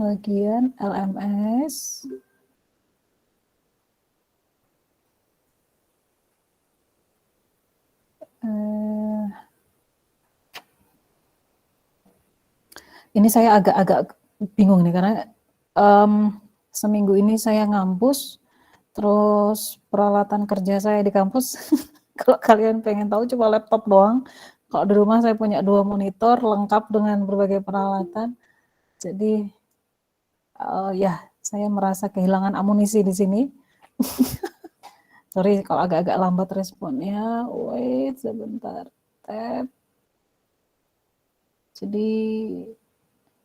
bagian LMS. Ini saya agak-agak bingung nih karena seminggu ini saya ngampus, terus peralatan kerja saya di kampus. Kalau kalian pengen tahu coba laptop doang. Kalau di rumah saya punya 2 monitor lengkap dengan berbagai peralatan. Jadi ya saya merasa kehilangan amunisi di sini. Sorry kalau agak-agak lambat responnya. Wait sebentar. Tab. Jadi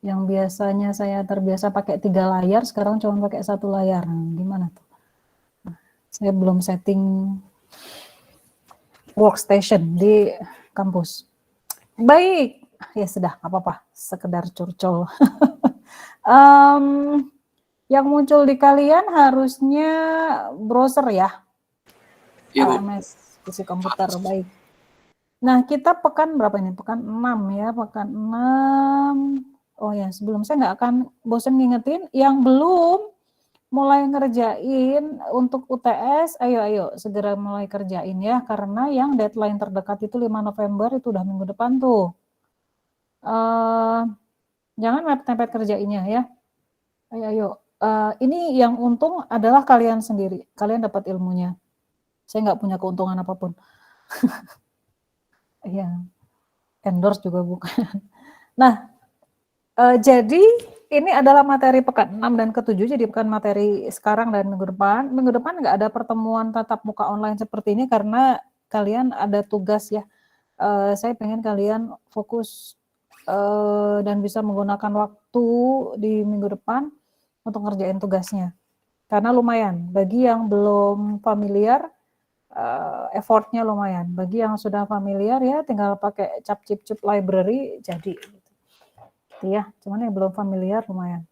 yang biasanya saya terbiasa pakai 3 layar, sekarang cuma pakai 1 layar. Gimana tuh? Saya belum setting workstation di kampus. Baik, ya sudah, apa-apa, sekedar curcol. Yang muncul di kalian harusnya browser ya, LMS, PC komputer, baik. Nah, kita pekan berapa ini? Pekan 6 ya, pekan 6. Oh ya, sebelum saya nggak akan bosen ngingetin, yang belum mulai ngerjain untuk UTS, ayo segera mulai kerjain ya, karena yang deadline terdekat itu 5 November, itu udah minggu depan tuh. Jangan mepet-mepet kerjainnya ya. Ayo. Ini yang untung adalah kalian sendiri, kalian dapat ilmunya. Saya nggak punya keuntungan apapun. Ya, endorse juga bukan. Nah, jadi ini adalah materi pekan 6 dan ke-7, jadi bukan materi sekarang dan minggu depan. Minggu depan nggak ada pertemuan tatap muka online seperti ini karena kalian ada tugas ya. Saya pengen kalian fokus dan bisa menggunakan waktu di minggu depan untuk ngerjain tugasnya. Karena lumayan, bagi yang belum familiar, effortnya lumayan. Bagi yang sudah familiar ya tinggal pakai cap-cip-cup library jadi. Ya, cuman yang belum familiar lumayan.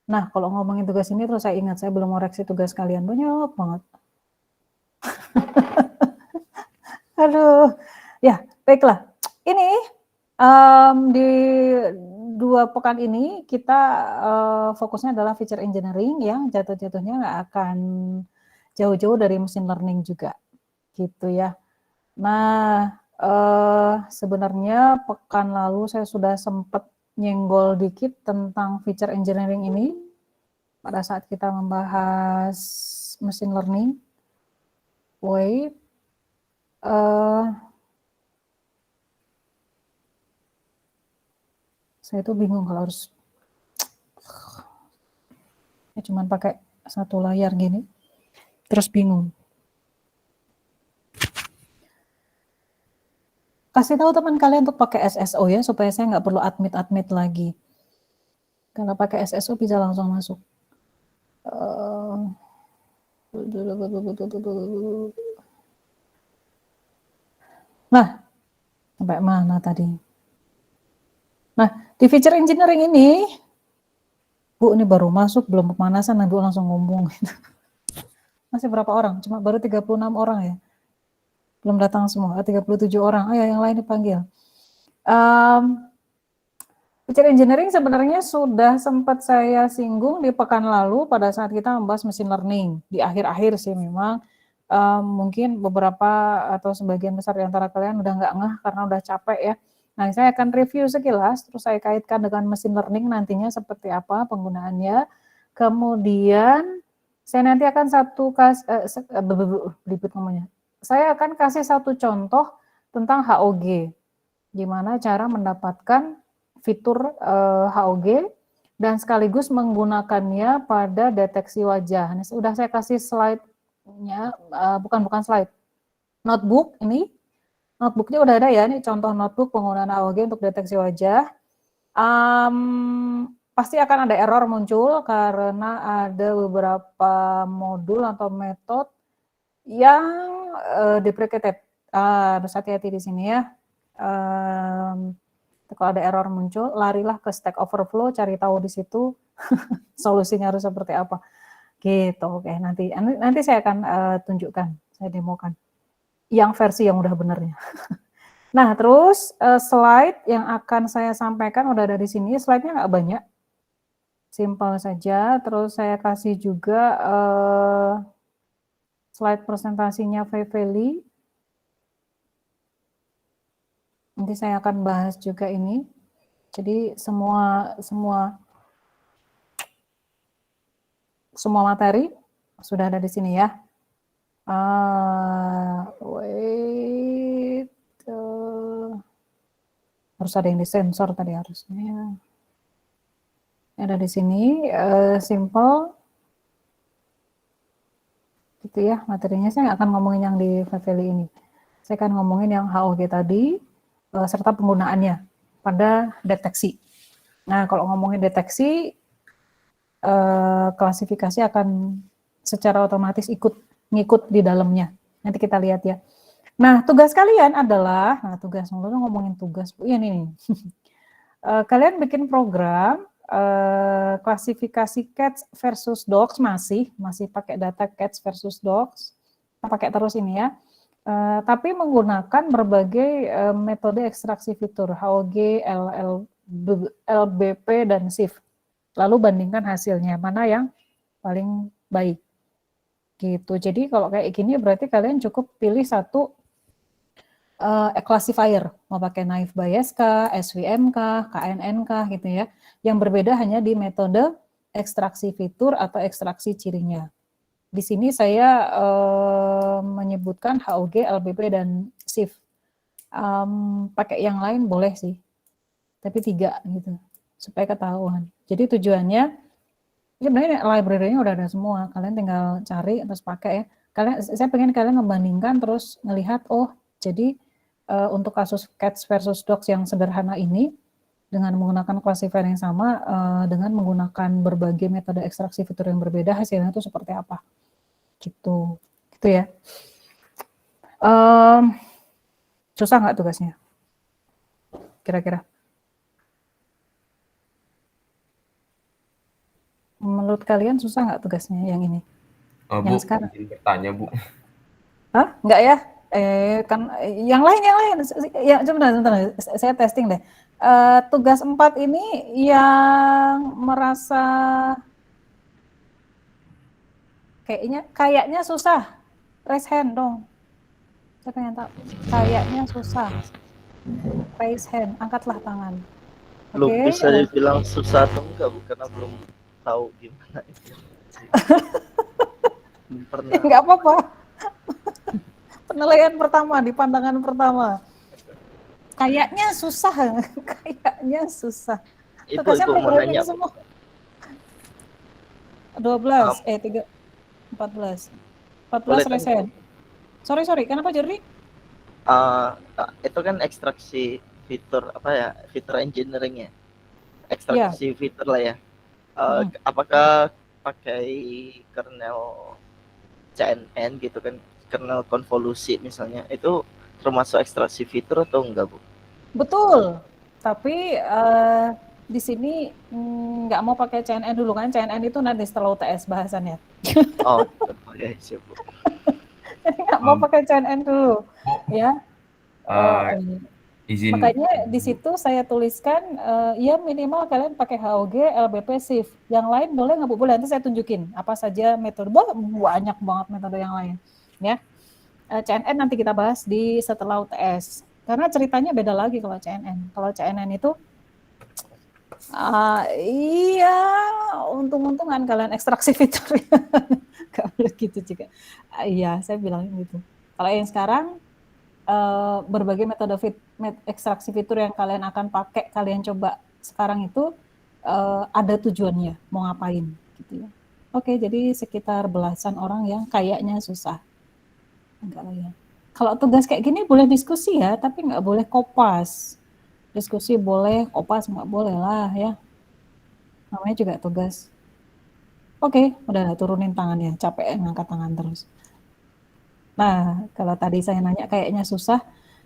Nah, kalau ngomongin tugas ini terus saya ingat, saya belum ngoreksi tugas kalian, banyak banget. Aduh, ya baiklah. Ini di 2 pekan ini kita fokusnya adalah feature engineering yang jatuh-jatuhnya nggak akan jauh-jauh dari machine learning juga, gitu ya. Nah, sebenarnya pekan lalu saya sudah sempat nyenggol dikit tentang feature engineering ini pada saat kita membahas machine learning. Wait, saya tuh bingung kalau harus cuma pakai 1 layar gini, terus bingung. Kasih tahu teman kalian untuk pakai SSO ya, supaya saya nggak perlu admit lagi. Kalau pakai SSO bisa langsung masuk. Nah, sampai mana tadi? Nah, di feature engineering ini, Bu, ini baru masuk, belum pemanasan, nanti langsung ngomong. Masih berapa orang? Cuma baru 36 orang ya. Belum datang semua, 37 orang. Ayo yang lain dipanggil. Feature engineering sebenarnya sudah sempat saya singgung di pekan lalu pada saat kita membahas machine learning. Di akhir-akhir sih memang mungkin beberapa atau sebagian besar di antara kalian udah nggak ngeh karena udah capek ya. Nah, saya akan review sekilas, terus saya kaitkan dengan machine learning nantinya seperti apa penggunaannya. Kemudian saya nanti akan saya akan kasih satu contoh tentang HOG, gimana cara mendapatkan fitur HOG dan sekaligus menggunakannya pada deteksi wajah. Ini sudah saya kasih slide-nya, bukan slide, notebook ini. Notebooknya udah ada ya, ini contoh notebook penggunaan HOG untuk deteksi wajah. Pasti akan ada error muncul karena ada beberapa modul atau metode yang deprecated. Harus hati-hati di sini ya. Kalau ada error muncul, larilah ke Stack Overflow, cari tahu di situ solusinya harus seperti apa. Gitu, oke. Nanti saya akan tunjukkan, saya demokan yang versi yang udah benernya. Nah, terus slide yang akan saya sampaikan udah ada di sini. Slide-nya nggak banyak, Simpel saja, terus saya kasih juga slide presentasinya Feveli. Nanti saya akan bahas juga ini. Jadi semua materi sudah ada di sini ya. Wait, harus ada yang disensor tadi harusnya. Ada di sini, simple, gitu ya materinya. Saya nggak akan ngomongin yang di Feveli ini. Saya akan ngomongin yang HOG tadi, serta penggunaannya pada deteksi. Nah, kalau ngomongin deteksi, klasifikasi akan secara otomatis ngikut di dalamnya. Nanti kita lihat ya. Nah, tugas kalian adalah, ngomongin tugas, Bu, ya nih. Kalian bikin program klasifikasi cats versus dogs, masih pakai data cats versus dogs, kita pakai terus ini ya. Tapi menggunakan berbagai metode ekstraksi fitur HOG, LBP, dan SIF. Lalu bandingkan hasilnya, mana yang paling baik. Gitu. Jadi kalau kayak gini berarti kalian cukup pilih satu classifier, mau pakai naive bias kah, SVM kah, KNN kah gitu ya. Yang berbeda hanya di metode ekstraksi fitur atau ekstraksi cirinya. Di sini saya menyebutkan HOG, LBP, dan SIF. Pakai yang lain boleh sih, tapi 3 gitu, supaya ketahuan. Jadi tujuannya, sebenarnya library-nya udah ada semua, kalian tinggal cari terus pakai ya. Saya pengen kalian membandingkan terus ngelihat, oh jadi untuk kasus cats versus dogs yang sederhana ini, dengan menggunakan classifier yang sama, dengan menggunakan berbagai metode ekstraksi fitur yang berbeda, hasilnya itu seperti apa. Gitu ya. Susah nggak tugasnya? Kira-kira? Menurut kalian susah nggak tugasnya yang ini? Yang Bu, sekarang? Izin bertanya, Bu. Hah? Nggak ya? Kan yang lain. Ya, sebentar. Saya testing deh. Tugas 4 ini yang merasa kayaknya susah. Raise hand dong. Saya pengen tahu. Kayaknya susah. Raise hand, angkatlah tangan. Belum bisa dibilang susah atau enggak, Bu, karena belum tahu gimana itu. Belum pernah. Enggak apa-apa. Penilaian pertama, di pandangan pertama. Kayaknya susah. Itu mau nanya semua. 12, 14 resen. Sorry, kenapa Jerry? Itu kan ekstraksi fitur fitur engineering ya. Ekstraksi fitur lah ya. Apakah pakai kernel CNN gitu kan, kernel konvolusi misalnya, itu termasuk ekstraksi fitur atau enggak, Bu? Betul, tapi di sini nggak mau pakai CNN dulu kan, CNN itu nanti setelah UTS bahasannya. Oh, ya siap, Bu. Jadi nggak mau pakai CNN dulu, ya. Izin. Makanya di situ saya tuliskan, ya minimal kalian pakai HOG, LBP, SIF. Yang lain boleh nggak, Bu? Boleh, nanti saya tunjukin apa saja metode. Banyak banget metode yang lain, ya. CNN nanti kita bahas di setelah UTS. Karena ceritanya beda lagi kalau CNN. Kalau CNN itu, iya, untung-untungan kalian ekstraksi fitur. Gak boleh gitu juga. Iya, saya bilang gitu. Kalau yang sekarang, berbagai metode ekstraksi fitur yang kalian akan pakai, kalian coba sekarang itu, ada tujuannya, mau ngapain, gitu ya. Oke, jadi sekitar belasan orang yang kayaknya susah. Enggak lah ya. Kalau tugas kayak gini boleh diskusi ya, tapi nggak boleh kopas. Diskusi boleh, kopas nggak boleh lah ya. Namanya juga tugas. Oke, udah turunin tangannya, capek ngangkat tangan terus. Nah, kalau tadi saya nanya kayaknya susah,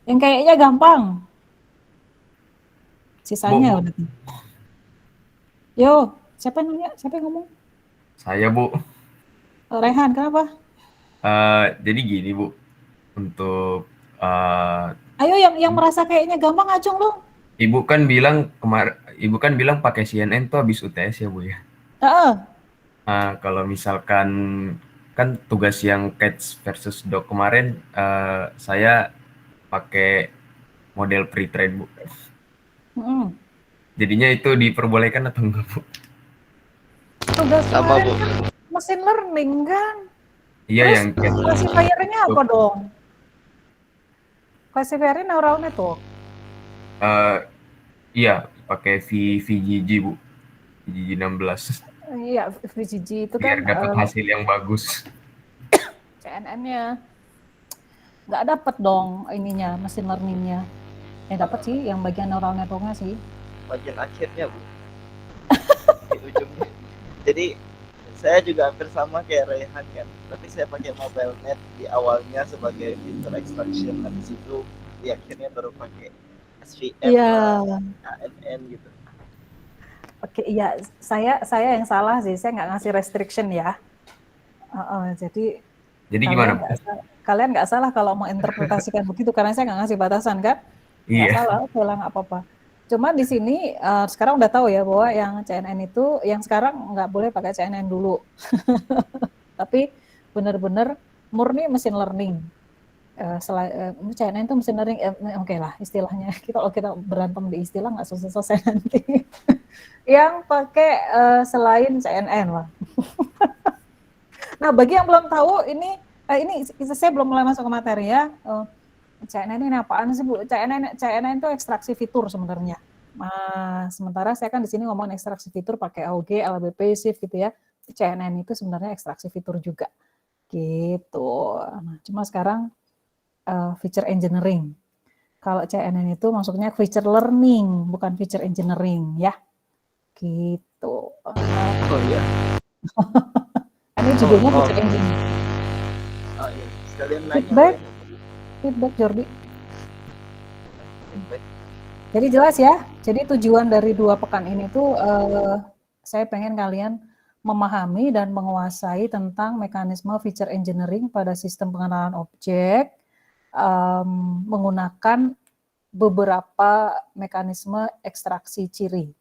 yang kayaknya gampang. Sisanya udah. Yo, siapa yang nanya? Siapa yang ngomong? Saya, Bu. Rehan, kenapa? Jadi gini, Bu. Untuk ayo yang merasa kayaknya gampang, acung dong. Ibu kan bilang pakai CNN tuh habis UTS ya, Bu ya. Heeh. Kalau misalkan kan tugas yang Cats versus Dog kemarin, saya pakai model pre-train, Bu. Mm-mm. Jadinya itu diperbolehkan atau enggak, Bu? Tugas Sama kemarin Bu. kan machine learning kan. Iya, Terus yang Cats classifier-nya Dog. apa dong? Classifier-nya neural network. Eh, iya, pakai VGG, Bu. VGG 16 Iya, VGG itu kan biar dapat hasil yang bagus. CNN-nya. Nggak dapet dong ininya, machine learning-nya. Dapat sih, yang bagian neural network-nya sih. Bagian akhirnya Bu. Di ujungnya. Jadi saya juga hampir sama kayak Rehan kan. Tapi saya pakai MobileNet di awalnya sebagai filter extraction. Habis itu di akhirnya baru pakai SVM, Iya. ANN gitu. Oke, iya, saya yang salah sih, saya nggak ngasih restriction ya. Jadi Jadi kalian gimana, nggak Bu? salah, kalian nggak salah kalau mau interpretasikan begitu karena saya nggak ngasih batasan kan, nggak Iya. salah, oke lah nggak apa-apa. Cuma di sini sekarang udah tahu ya bahwa yang CNN itu, yang sekarang nggak boleh pakai CNN dulu, tapi benar-benar murni machine learning. CNN itu mesin learning, oke lah istilahnya. Kalau kita berantem di istilah nggak selesai nanti. Yang pakai selain CNN lah. Nah, bagi yang belum tahu ini saya belum mulai masuk ke materi ya. CNN ini apaan sih Bu? CNN itu ekstraksi fitur sebenarnya. Sementara saya kan di sini ngomong ekstraksi fitur pakai AUG, LBP, SIF gitu ya. CNN itu sebenarnya ekstraksi fitur juga. Gitu. Nah, cuma sekarang feature engineering. Kalau CNN itu maksudnya feature learning, bukan feature engineering ya. Gitu. Oh iya. Ini judulnya feature engineering. Oh iya. Sekalian nanya. Feedback Jordi. Feedback. Jadi jelas ya. Jadi tujuan dari 2 pekan ini tuh saya pengen kalian memahami dan menguasai tentang mekanisme feature engineering pada sistem pengenalan objek menggunakan beberapa mekanisme ekstraksi ciri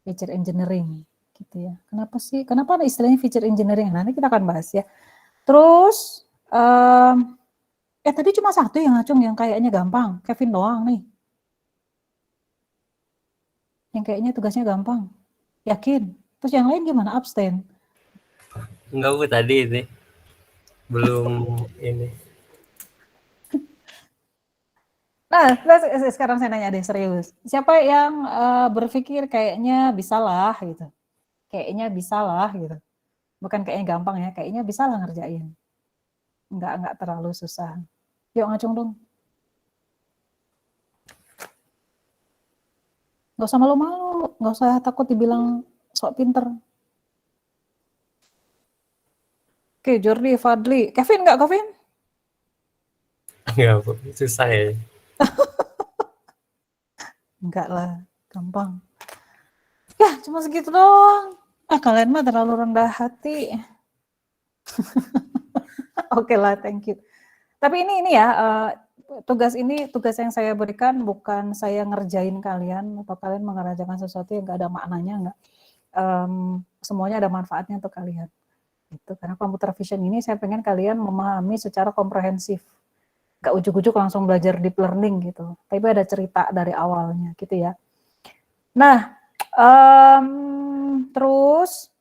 feature engineering gitu ya. Kenapa istilahnya feature engineering? Nanti kita akan bahas ya. Terus tadi cuma satu yang Acung yang kayaknya gampang, Kevin doang nih. Yang kayaknya tugasnya gampang. Yakin? Terus yang lain gimana? Abstain? Enggak Bu, tadi ini belum ini. Nah, sekarang saya nanya deh serius. Siapa yang berpikir kayaknya bisa lah gitu? Kayaknya bisa lah gitu. Bukan kayaknya gampang ya, kayaknya bisa lah ngerjain. Enggak terlalu susah. Yuk ngacung dong. Nggak usah malu-malu, nggak usah takut dibilang sok pinter. Oke, Jordi, Fadli. Kevin nggak, Kevin? Enggak Bu, susah ya. Enggak lah, gampang. Ya, cuma segitu doang. Kalian mah terlalu rendah hati. Oke lah, thank you. Tapi ini ya, tugas yang saya berikan bukan saya ngerjain kalian atau kalian mengerjakan sesuatu yang nggak ada maknanya, nggak. Semuanya ada manfaatnya untuk kalian. Itu karena computer vision ini saya pengen kalian memahami secara komprehensif. Nggak ujuk-ujuk langsung belajar deep learning gitu. Tapi ada cerita dari awalnya gitu ya. Nah, terus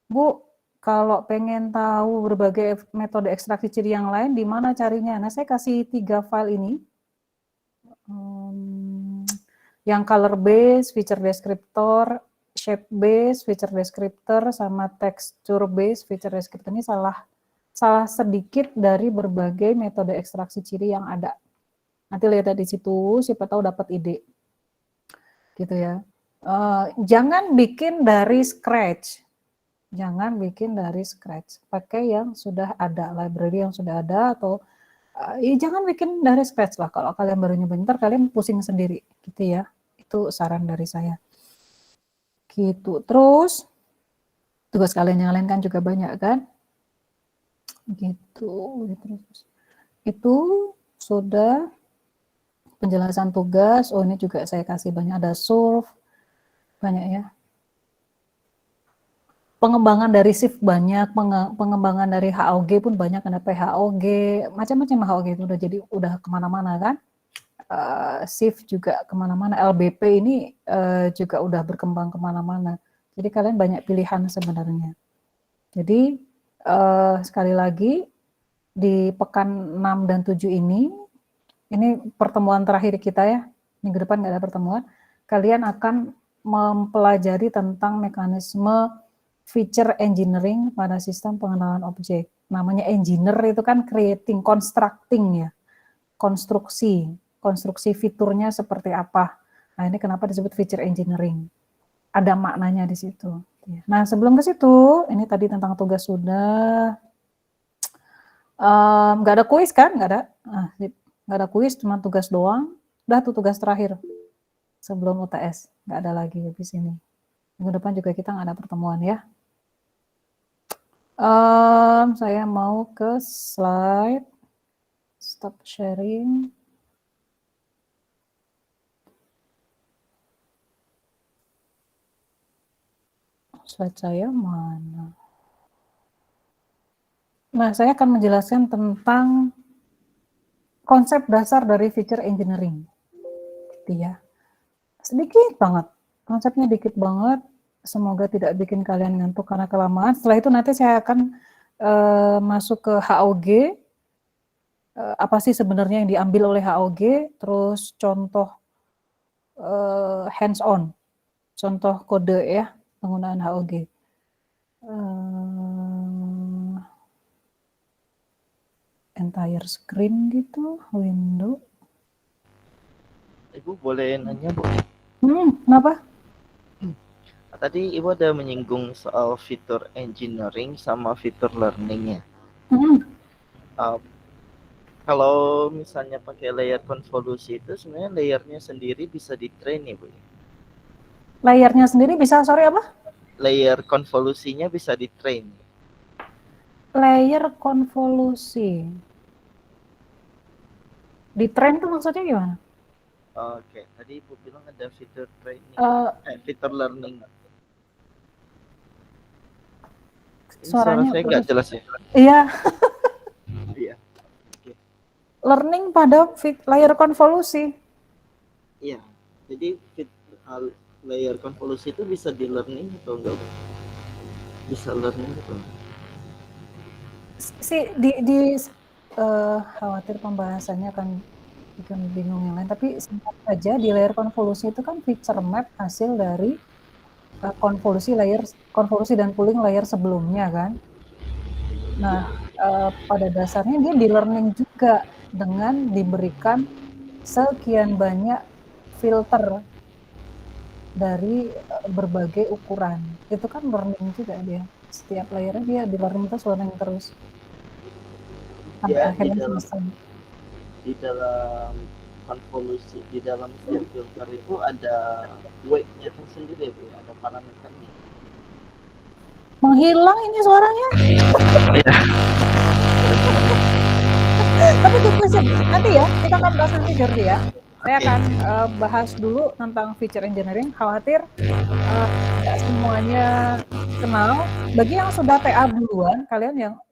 Bu, kalau pengen tahu berbagai metode ekstraksi ciri yang lain, di mana carinya? Nah, saya kasih 3 file ini. Yang color base, feature descriptor, shape base, feature descriptor, sama texture base, feature descriptor ini salah sedikit dari berbagai metode ekstraksi ciri yang ada. Nanti lihat di situ, siapa tahu dapat ide. Gitu ya. Jangan bikin dari scratch. Jangan bikin dari scratch. Pakai yang sudah ada, library yang sudah ada, atau jangan bikin dari scratch lah. Kalau kalian baru nyoba, kalian pusing sendiri, gitu ya. Itu saran dari saya. Gitu. Terus tugas kalian yang lain kan juga banyak kan? Gitu. Terus itu sudah penjelasan tugas. Oh, ini juga saya kasih banyak, ada solve, banyak ya. pengembangan dari shift banyak, pengembangan dari HOG pun banyak, ada PHOG, macam-macam HOG itu udah kemana-mana kan. Shift juga kemana-mana, LBP ini juga udah berkembang kemana-mana. Jadi kalian banyak pilihan sebenarnya. Jadi sekali lagi di pekan 6 dan 7 ini pertemuan terakhir kita ya, minggu depan nggak ada pertemuan, kalian akan mempelajari tentang mekanisme feature engineering pada sistem pengenalan objek. Namanya engineer itu kan creating, constructing ya, konstruksi fiturnya seperti apa. Nah ini kenapa disebut feature engineering. Ada maknanya di situ. Nah sebelum ke situ, ini tadi tentang tugas sudah. Nggak ada kuis kan? Nggak ada. Nggak ada kuis, cuma tugas doang. Udah tuh tugas terakhir sebelum UTS. Nggak ada lagi habis ini. Minggu depan juga kita nggak ada pertemuan ya. Saya mau ke slide. Stop sharing. Slide saya mana? Nah, saya akan menjelaskan tentang konsep dasar dari feature engineering. Ya. Sedikit banget. Konsepnya dikit banget. Semoga tidak bikin kalian ngantuk karena kelamaan. Setelah itu nanti saya akan masuk ke HOG. Apa sih sebenarnya yang diambil oleh HOG, terus contoh hands-on, contoh kode ya, penggunaan HOG. Entire screen gitu, window. Ibu boleh nanya, Bu? Kenapa? Tadi Ibu ada menyinggung soal fitur engineering sama fitur learning ya. Kalau misalnya pakai layer konvolusi itu sebenarnya layernya sendiri bisa di-train ya, Bu? Layernya sendiri bisa, sorry apa? Layer konvolusinya bisa di-train. Layer konvolusi. Di-train tuh maksudnya gimana? Oke, tadi Ibu bilang ada fitur training, fitur learning. Suaranya saya nggak jelas ya. Iya. Iya. Learning pada layer konvolusi. Iya. Jadi layer konvolusi itu bisa di learning atau enggak? Bisa learning atau enggak? Khawatir pembahasannya akan bikin bingung yang lain, tapi singkat saja di layer konvolusi itu kan feature map hasil dari konvolusi dan pooling layer sebelumnya kan. Nah, pada dasarnya dia di learning juga dengan diberikan sekian banyak filter dari berbagai ukuran. Itu kan learning juga dia. Setiap layernya dia di learning terus. Sampai akhirnya selesai. Di dalam konvolusi, di dalam filter itu ada weight-nya tersendiri, Bu, ada parameternya. Menghilang ini suaranya. Tapi nanti ya, kita akan bahas nanti Jordi ya. Saya akan bahas dulu tentang feature engineering. Khawatir nggak semuanya kenal. Bagi yang sudah TA duluan,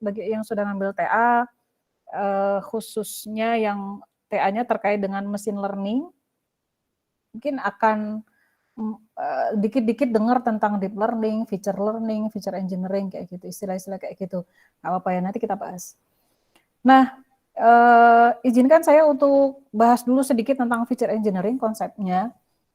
bagi yang sudah ngambil TA, khususnya yang TA-nya terkait dengan machine learning, mungkin akan dikit-dikit dengar tentang deep learning, feature engineering, kayak gitu, istilah-istilah kayak gitu. Nggak apa-apa ya, nanti kita bahas. Nah, izinkan saya untuk bahas dulu sedikit tentang feature engineering, konsepnya.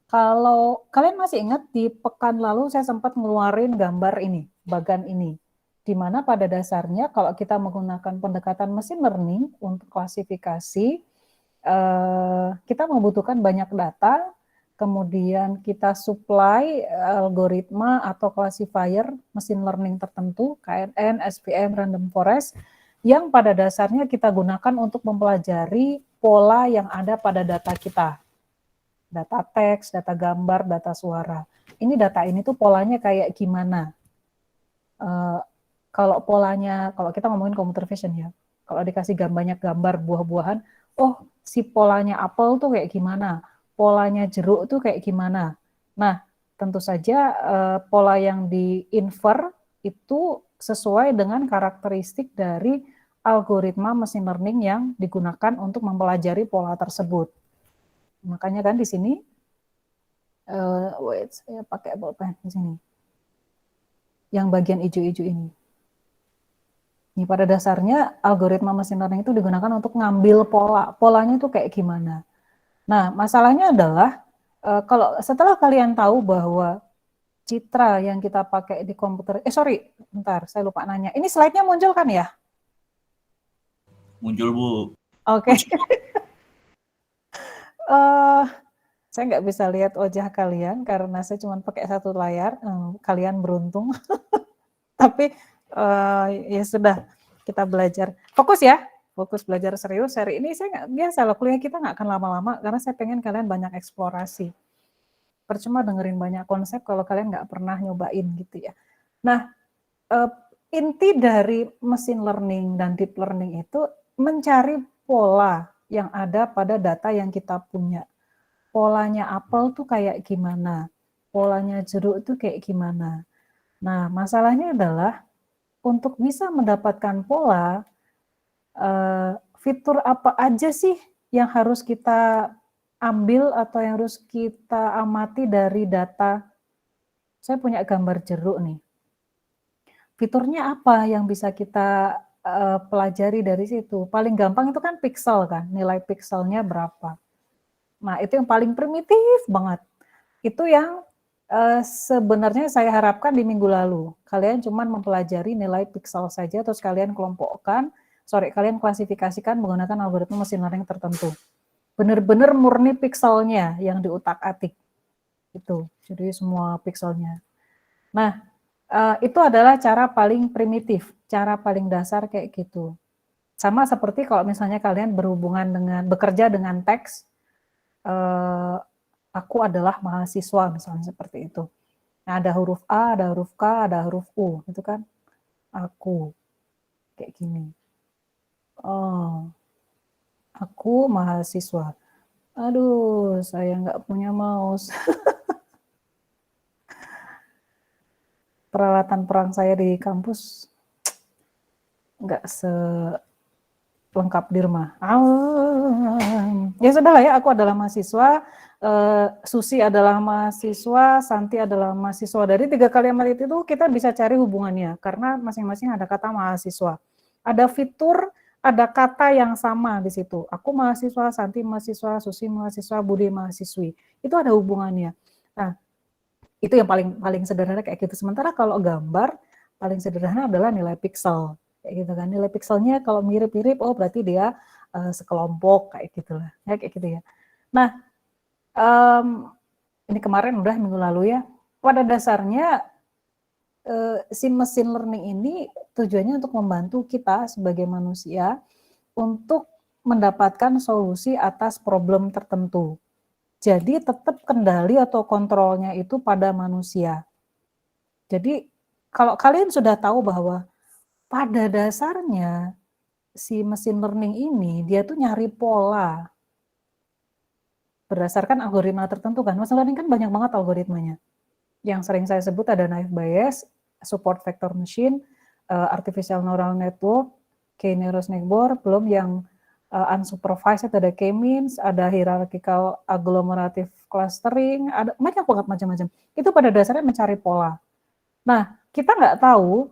Kalau kalian masih ingat, di pekan lalu saya sempat ngeluarin gambar ini, bagan ini, di mana pada dasarnya kalau kita menggunakan pendekatan machine learning untuk klasifikasi, kita membutuhkan banyak data, kemudian kita supply algoritma atau classifier machine learning tertentu, KNN, SVM, random forest, yang pada dasarnya kita gunakan untuk mempelajari pola yang ada pada data kita. Data teks, data gambar, data suara. Ini data ini tuh polanya kayak gimana? Kalau polanya, kalau kita ngomongin computer vision ya, kalau dikasih banyak gambar buah-buahan, oh si polanya apel tuh kayak gimana? Polanya jeruk tuh kayak gimana? Nah, tentu saja pola yang di-infer itu sesuai dengan karakteristik dari algoritma machine learning yang digunakan untuk mempelajari pola tersebut. Makanya kan di sini, saya pakai bolpen di sini, yang bagian hijau-hijau ini. Ini pada dasarnya algoritma machine learning itu digunakan untuk ngambil polanya itu kayak gimana. Nah, masalahnya adalah kalau setelah kalian tahu bahwa citra yang kita pakai di komputer, bentar, saya lupa nanya. Ini slide-nya muncul kan ya? Muncul, Bu. Oke. Saya nggak bisa lihat wajah kalian karena saya cuma pakai satu layar. Kalian beruntung. Tapi ya sudah, kita belajar. Fokus ya, fokus belajar serius. Hari ini saya nggak biasa loh, kuliah kita nggak akan lama-lama karena saya pengen kalian banyak eksplorasi. Percuma dengerin banyak konsep kalau kalian nggak pernah nyobain gitu ya. Nah, inti dari machine learning dan deep learning itu mencari pola yang ada pada data yang kita punya. Polanya apel tuh kayak gimana? Polanya jeruk tuh kayak gimana? Nah, masalahnya adalah untuk bisa mendapatkan pola, fitur apa aja sih yang harus kita ambil atau yang harus kita amati dari data? Saya punya gambar jeruk nih. Fiturnya apa yang bisa kita pelajari dari situ? Paling gampang itu kan pixel kan, nilai pixelnya berapa. Nah, itu yang paling primitif banget. Itu yang sebenarnya saya harapkan di minggu lalu. Kalian cuma mempelajari nilai pixel saja, terus kalian kalian klasifikasikan menggunakan algoritma machine learning tertentu. Benar-benar murni pixelnya yang diutak-atik. Itu, jadi semua pixelnya. Nah, itu adalah cara paling primitif, cara paling dasar kayak gitu. Sama seperti kalau misalnya kalian bekerja dengan teks, aku adalah mahasiswa misalnya seperti itu. Nah, ada huruf A, ada huruf K, ada huruf U, itu kan aku kayak gini. Oh, aku mahasiswa. Aduh, saya nggak punya mouse. Peralatan perang saya di kampus nggak lengkap di rumah. Ya sudah lah ya, aku adalah mahasiswa, Susi adalah mahasiswa, Santi adalah mahasiswa. Dari 3 kalimat itu kita bisa cari hubungannya, karena masing-masing ada kata mahasiswa. Ada fitur, ada kata yang sama di situ. Aku mahasiswa, Santi mahasiswa, Susi mahasiswa, Budi mahasiswi. Itu ada hubungannya. Nah, itu yang paling sederhana kayak gitu. Sementara kalau gambar, paling sederhana adalah nilai pixel. Kayak gitu kan, nilai pixelnya kalau mirip-mirip, oh berarti dia sekelompok kayak gitulah, ya kayak gitu ya. Nah, ini kemarin udah minggu lalu ya. Pada dasarnya si machine learning ini tujuannya untuk membantu kita sebagai manusia untuk mendapatkan solusi atas problem tertentu. Jadi tetap kendali atau kontrolnya itu pada manusia. Jadi kalau kalian sudah tahu bahwa pada dasarnya si machine learning ini dia tuh nyari pola berdasarkan algoritma tertentu kan. Machine learning kan banyak banget algoritmanya. Yang sering saya sebut ada naive Bayes, support vector machine, artificial neural network, K-nearest neighbor, belum yang unsupervised ada K-means, ada hierarchical agglomerative clustering, ada banyak banget macam-macam. Itu pada dasarnya mencari pola. Nah, kita nggak tahu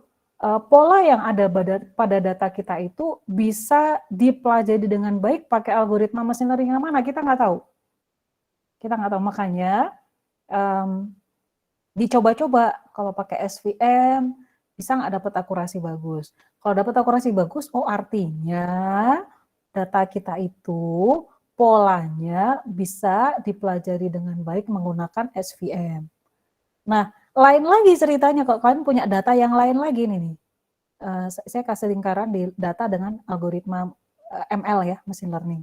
pola yang ada pada data kita itu bisa dipelajari dengan baik pakai algoritma machine learning yang mana, kita nggak tahu. Kita nggak tahu, makanya dicoba-coba kalau pakai SVM bisa nggak dapat akurasi bagus. Kalau dapat akurasi bagus, oh artinya data kita itu polanya bisa dipelajari dengan baik menggunakan SVM. Nah, lain lagi ceritanya kalau kalian punya data yang lain lagi nih. Saya kasih lingkaran di data dengan algoritma ML ya, machine learning.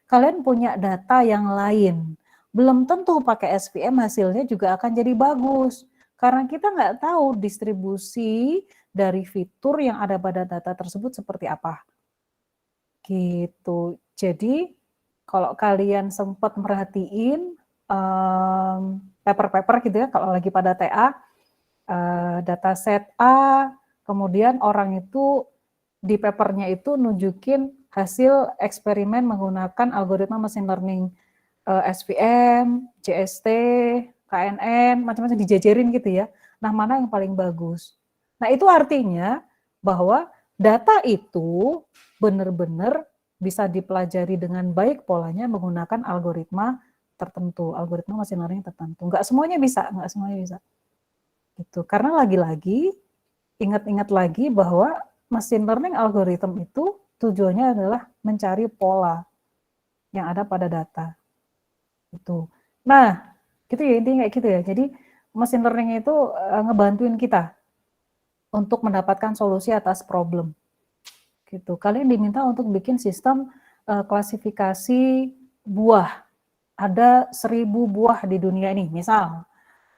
Kalian punya data yang lain, belum tentu pakai SVM hasilnya juga akan jadi bagus. Karena kita nggak tahu distribusi dari fitur yang ada pada data tersebut seperti apa. Gitu. Jadi kalau kalian sempat merhatiin paper-paper gitu ya, kalau lagi pada TA, dataset A, kemudian orang itu di papernya itu nunjukin hasil eksperimen menggunakan algoritma machine learning SVM, JST, KNN, macam-macam dijajarin gitu ya. Nah, mana yang paling bagus? Nah, itu artinya bahwa data itu benar-benar bisa dipelajari dengan baik polanya menggunakan algoritma tertentu, algoritma machine learning tertentu. Nggak semuanya bisa, nggak semuanya bisa. Gitu. Karena lagi-lagi, ingat-ingat lagi bahwa machine learning algorithm itu tujuannya adalah mencari pola yang ada pada data. Itu. Nah, gitu ya intinya kayak gitu ya. Jadi machine learning itu ngebantuin kita untuk mendapatkan solusi atas problem. Gitu. Kalian diminta untuk bikin sistem klasifikasi buah. Ada 1000 buah di dunia ini, misal.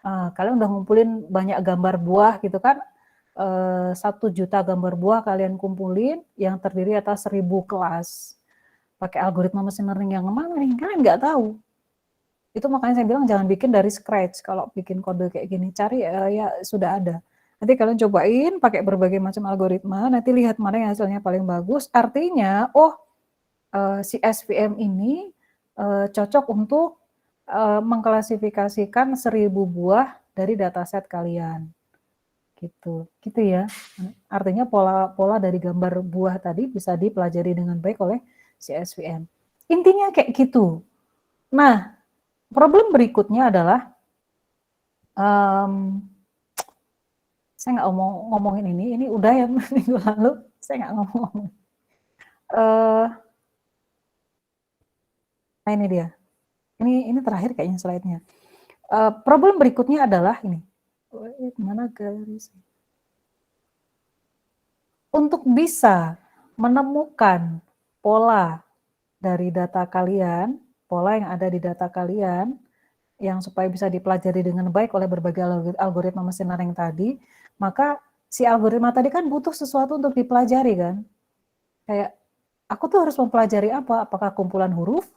Kalian udah ngumpulin banyak gambar buah gitu kan, 1 juta gambar buah kalian kumpulin yang terdiri atas 1000 kelas. Pakai algoritma machine learning yang mana nih? Kalian nggak tahu. Itu makanya saya bilang jangan bikin dari scratch. Kalau bikin kode kayak gini, cari ya sudah ada. Nanti kalian cobain pakai berbagai macam algoritma, nanti lihat mana yang hasilnya paling bagus. Artinya, si SVM ini cocok untuk mengklasifikasikan 1000 buah dari dataset kalian. Gitu ya. Artinya pola dari gambar buah tadi bisa dipelajari dengan baik oleh si SVM. Intinya kayak gitu. Nah, problem berikutnya adalah saya nggak ngomongin ini udah ya minggu lalu saya nggak ngomong. Nah ini dia. Ini terakhir kayaknya slide-nya. Problem berikutnya adalah ini. Mana garis? Untuk bisa menemukan pola dari data kalian, pola yang ada di data kalian, yang supaya bisa dipelajari dengan baik oleh berbagai algoritma machine learning tadi, maka si algoritma tadi kan butuh sesuatu untuk dipelajari kan. Kayak, aku tuh harus mempelajari apa? Apakah kumpulan huruf?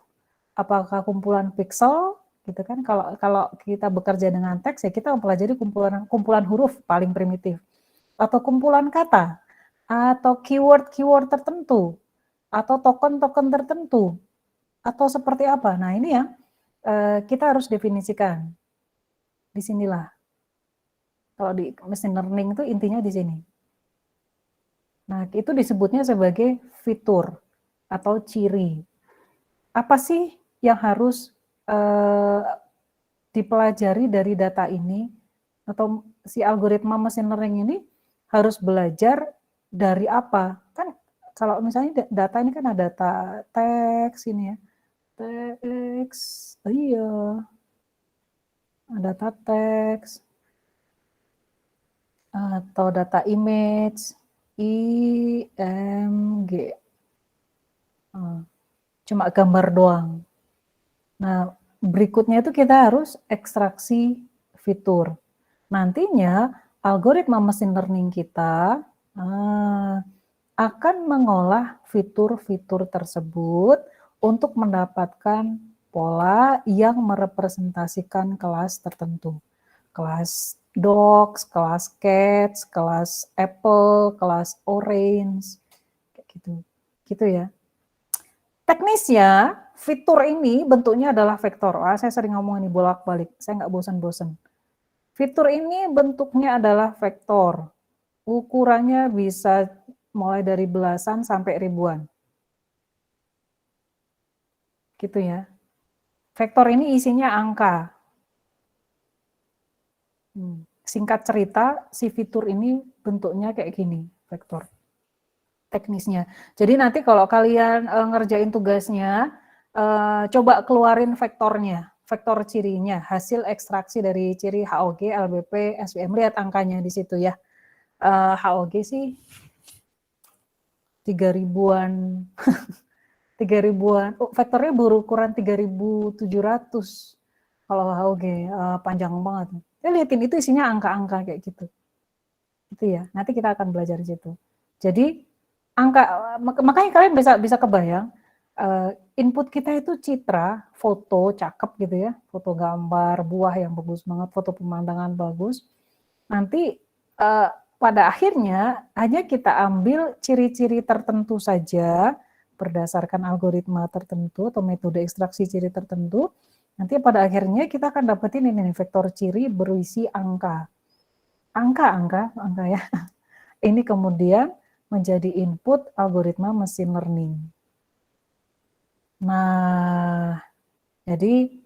Apakah kumpulan pixel? Gitu kan. Kalau kita bekerja dengan teks, ya kita mempelajari kumpulan huruf paling primitif. Atau kumpulan kata. Atau keyword tertentu. Atau token-token tertentu. Atau seperti apa? Nah ini yang kita harus definisikan. Disinilah. Kalau di machine learning itu intinya di sini. Nah, itu disebutnya sebagai fitur atau ciri. Apa sih yang harus dipelajari dari data ini? Atau si algoritma machine learning ini harus belajar dari apa? Kan kalau misalnya data ini kan ada data teks ini ya. Teks, iya. Data teks atau data image, IMG, cuma gambar doang. Nah, berikutnya itu kita harus ekstraksi fitur. Nantinya algoritma machine learning kita akan mengolah fitur-fitur tersebut untuk mendapatkan pola yang merepresentasikan kelas tertentu. Kelas dogs, kelas cats, kelas apple, kelas orange, kayak gitu. Gitu ya. Teknisnya, fitur ini bentuknya adalah vektor. Saya sering ngomong ini bolak-balik, saya nggak bosan-bosan. Fitur ini bentuknya adalah vektor. Ukurannya bisa mulai dari belasan sampai ribuan. Gitu ya. Vektor ini isinya angka. Singkat cerita, si fitur ini bentuknya kayak gini, vektor. Teknisnya. Jadi nanti kalau kalian ngerjain tugasnya, coba keluarin vektornya, vektor cirinya, hasil ekstraksi dari ciri HOG, LBP, SVM, lihat angkanya di situ ya. HOG sih 3000-an, 3000-an, vektornya berukuran 3700 kalau HOG, panjang banget. Lihatin itu isinya angka-angka kayak gitu. Gitu ya. Nanti kita akan belajar di situ. Jadi angka, makanya kalian bisa kebayang input kita itu citra, foto cakep gitu ya, foto gambar buah yang bagus banget, foto pemandangan bagus. nanti pada akhirnya hanya kita ambil ciri-ciri tertentu saja berdasarkan algoritma tertentu atau metode ekstraksi ciri tertentu. Nanti pada akhirnya kita akan dapetin ini vektor ciri berisi angka. Angka ya. Ini kemudian menjadi input algoritma machine learning. Nah, jadi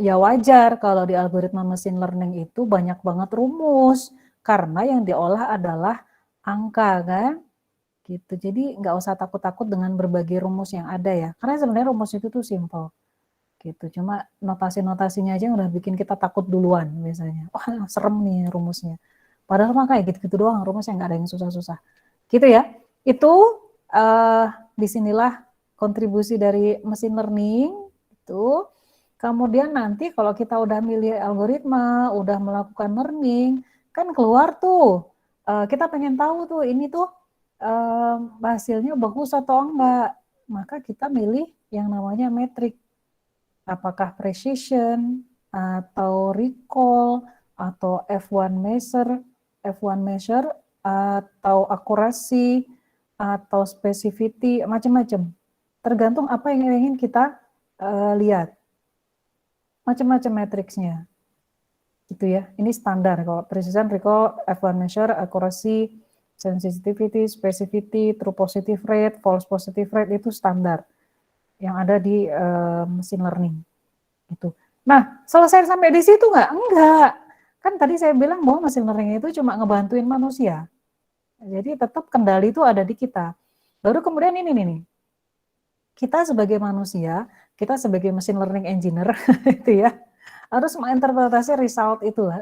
ya wajar kalau di algoritma machine learning itu banyak banget rumus karena yang diolah adalah angka kan, gitu. Jadi nggak usah takut-takut dengan berbagai rumus yang ada ya, karena sebenarnya rumus itu tuh simple, gitu. Cuma notasi-notasinya aja udah bikin kita takut duluan biasanya. Wah serem nih rumusnya. Padahal mah kayak gitu-gitu doang rumusnya, nggak ada yang susah-susah, gitu ya. Itu disinilah kontribusi dari machine learning itu. Kemudian nanti kalau kita udah milih algoritma, udah melakukan learning, kan keluar tuh, kita pengen tahu tuh ini tuh hasilnya bagus atau enggak. Maka kita milih yang namanya metrik. Apakah precision, atau recall, atau F1 measure, atau akurasi, atau specificity, macam-macam. Tergantung apa yang ingin kita lihat. Macam-macam matriksnya, gitu ya. Ini standar kalau precision, recall, F1 measure, accuracy, sensitivity, specificity, true positive rate, false positive rate itu standar yang ada di machine learning. Gitu. Nah, selesai sampai di situ nggak? Enggak. Kan tadi saya bilang bahwa machine learning itu cuma ngebantuin manusia. Jadi tetap kendali itu ada di kita. Baru kemudian ini nih. Kita sebagai manusia, kita sebagai machine learning engineer itu ya, harus menginterpretasi result itu.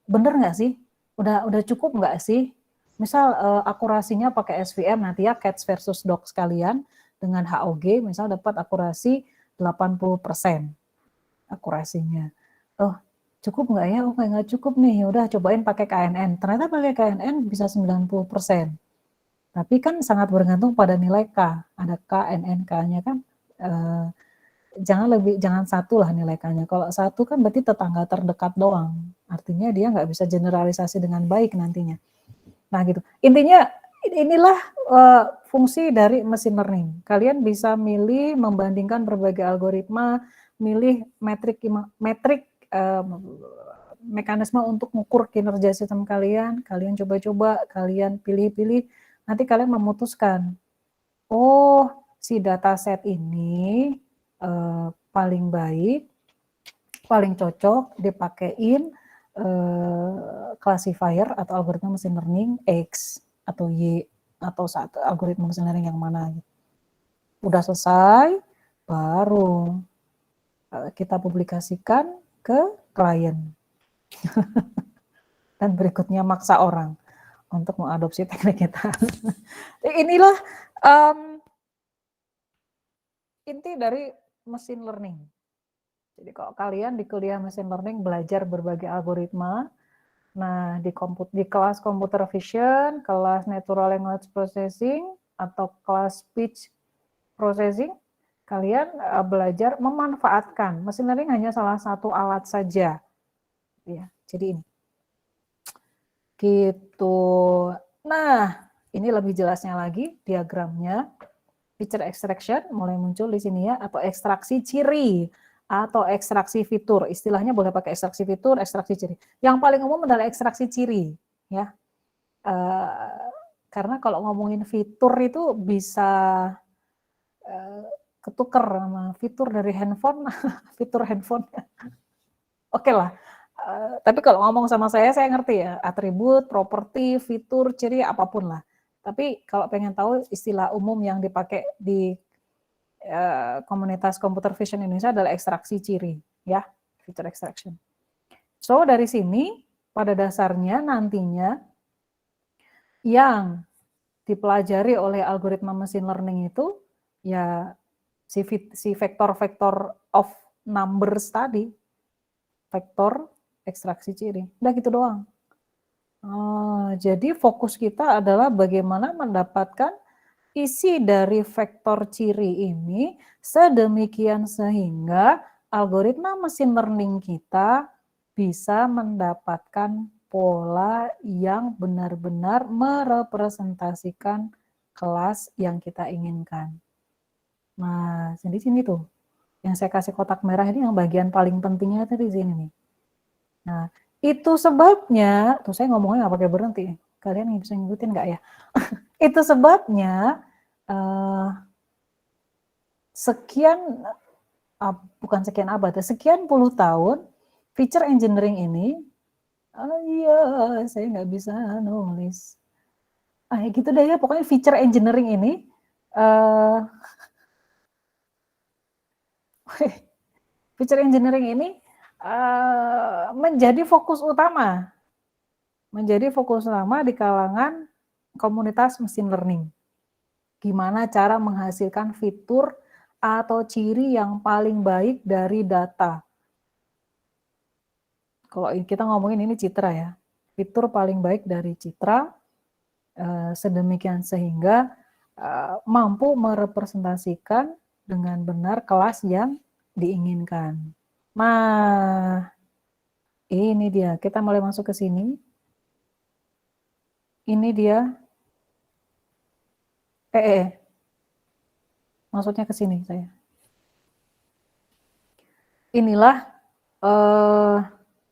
Bener nggak sih? Udah cukup nggak sih? Misal akurasinya pakai SVM nanti ya, cats versus dogs kalian dengan HOG misal dapat akurasi 80% akurasinya. Oh, cukup nggak ya? Oh, nggak cukup nih. Udah cobain pakai KNN. Ternyata pakai KNN bisa 90%. Tapi kan sangat bergantung pada nilai K. Ada K, NN, K-nya kan jangan satu lah nilai K-nya. Kalau satu kan berarti tetangga terdekat doang. Artinya dia nggak bisa generalisasi dengan baik nantinya. Nah gitu. Intinya inilah fungsi dari machine learning. Kalian bisa milih membandingkan berbagai algoritma, milih metrik mekanisme untuk mengukur kinerja sistem kalian coba-coba, kalian pilih-pilih, nanti kalian memutuskan, oh si dataset ini paling baik, paling cocok dipakein classifier atau algoritma machine learning X atau Y atau satu algoritma machine learning yang mana. Udah selesai, baru kita publikasikan ke klien. Dan berikutnya maksa orang untuk mengadopsi teknik kita. Inilah inti dari machine learning. Jadi kalau kalian di kuliah machine learning belajar berbagai algoritma, nah di kelas computer vision, kelas natural language processing, atau kelas speech processing, kalian belajar memanfaatkan. Machine learning hanya salah satu alat saja. Ya, jadi ini. Gitu. Nah, ini lebih jelasnya lagi diagramnya. Feature extraction mulai muncul di sini ya, atau ekstraksi ciri atau ekstraksi fitur. Istilahnya boleh pakai ekstraksi fitur, ekstraksi ciri. Yang paling umum adalah ekstraksi ciri, ya. Karena kalau ngomongin fitur itu bisa ketuker sama fitur dari handphone, fitur handphone. Oke lah. Tapi kalau ngomong sama saya ngerti ya, atribut, properti, fitur, ciri, apapun lah. Tapi kalau pengen tahu istilah umum yang dipakai di komunitas computer vision Indonesia adalah ekstraksi ciri, ya, feature extraction. So dari sini pada dasarnya nantinya yang dipelajari oleh algoritma machine learning itu ya si vektor-vektor of numbers tadi, vektor ekstraksi ciri, udah gitu doang. Jadi fokus kita adalah bagaimana mendapatkan isi dari vektor ciri ini sedemikian sehingga algoritma machine learning kita bisa mendapatkan pola yang benar-benar merepresentasikan kelas yang kita inginkan. Nah, di sini tuh, yang saya kasih kotak merah ini yang bagian paling pentingnya tuh di sini nih. Nah, itu sebabnya, tuh saya ngomongnya nggak pakai berhenti. Kalian bisa ngikutin nggak ya? Itu sebabnya sekian, bukan sekian abad, sekian puluh tahun, feature engineering ini, iya, saya nggak bisa nulis. Gitu deh ya, pokoknya feature engineering ini, feature engineering ini menjadi fokus utama di kalangan komunitas mesin learning. Gimana cara menghasilkan fitur atau ciri yang paling baik dari data. Kalau kita ngomongin ini citra ya, fitur paling baik dari citra, sedemikian sehingga mampu merepresentasikan dengan benar kelas yang diinginkan. Nah, ini dia, kita mulai masuk ke sini. Ini dia, maksudnya ke sini saya. Inilah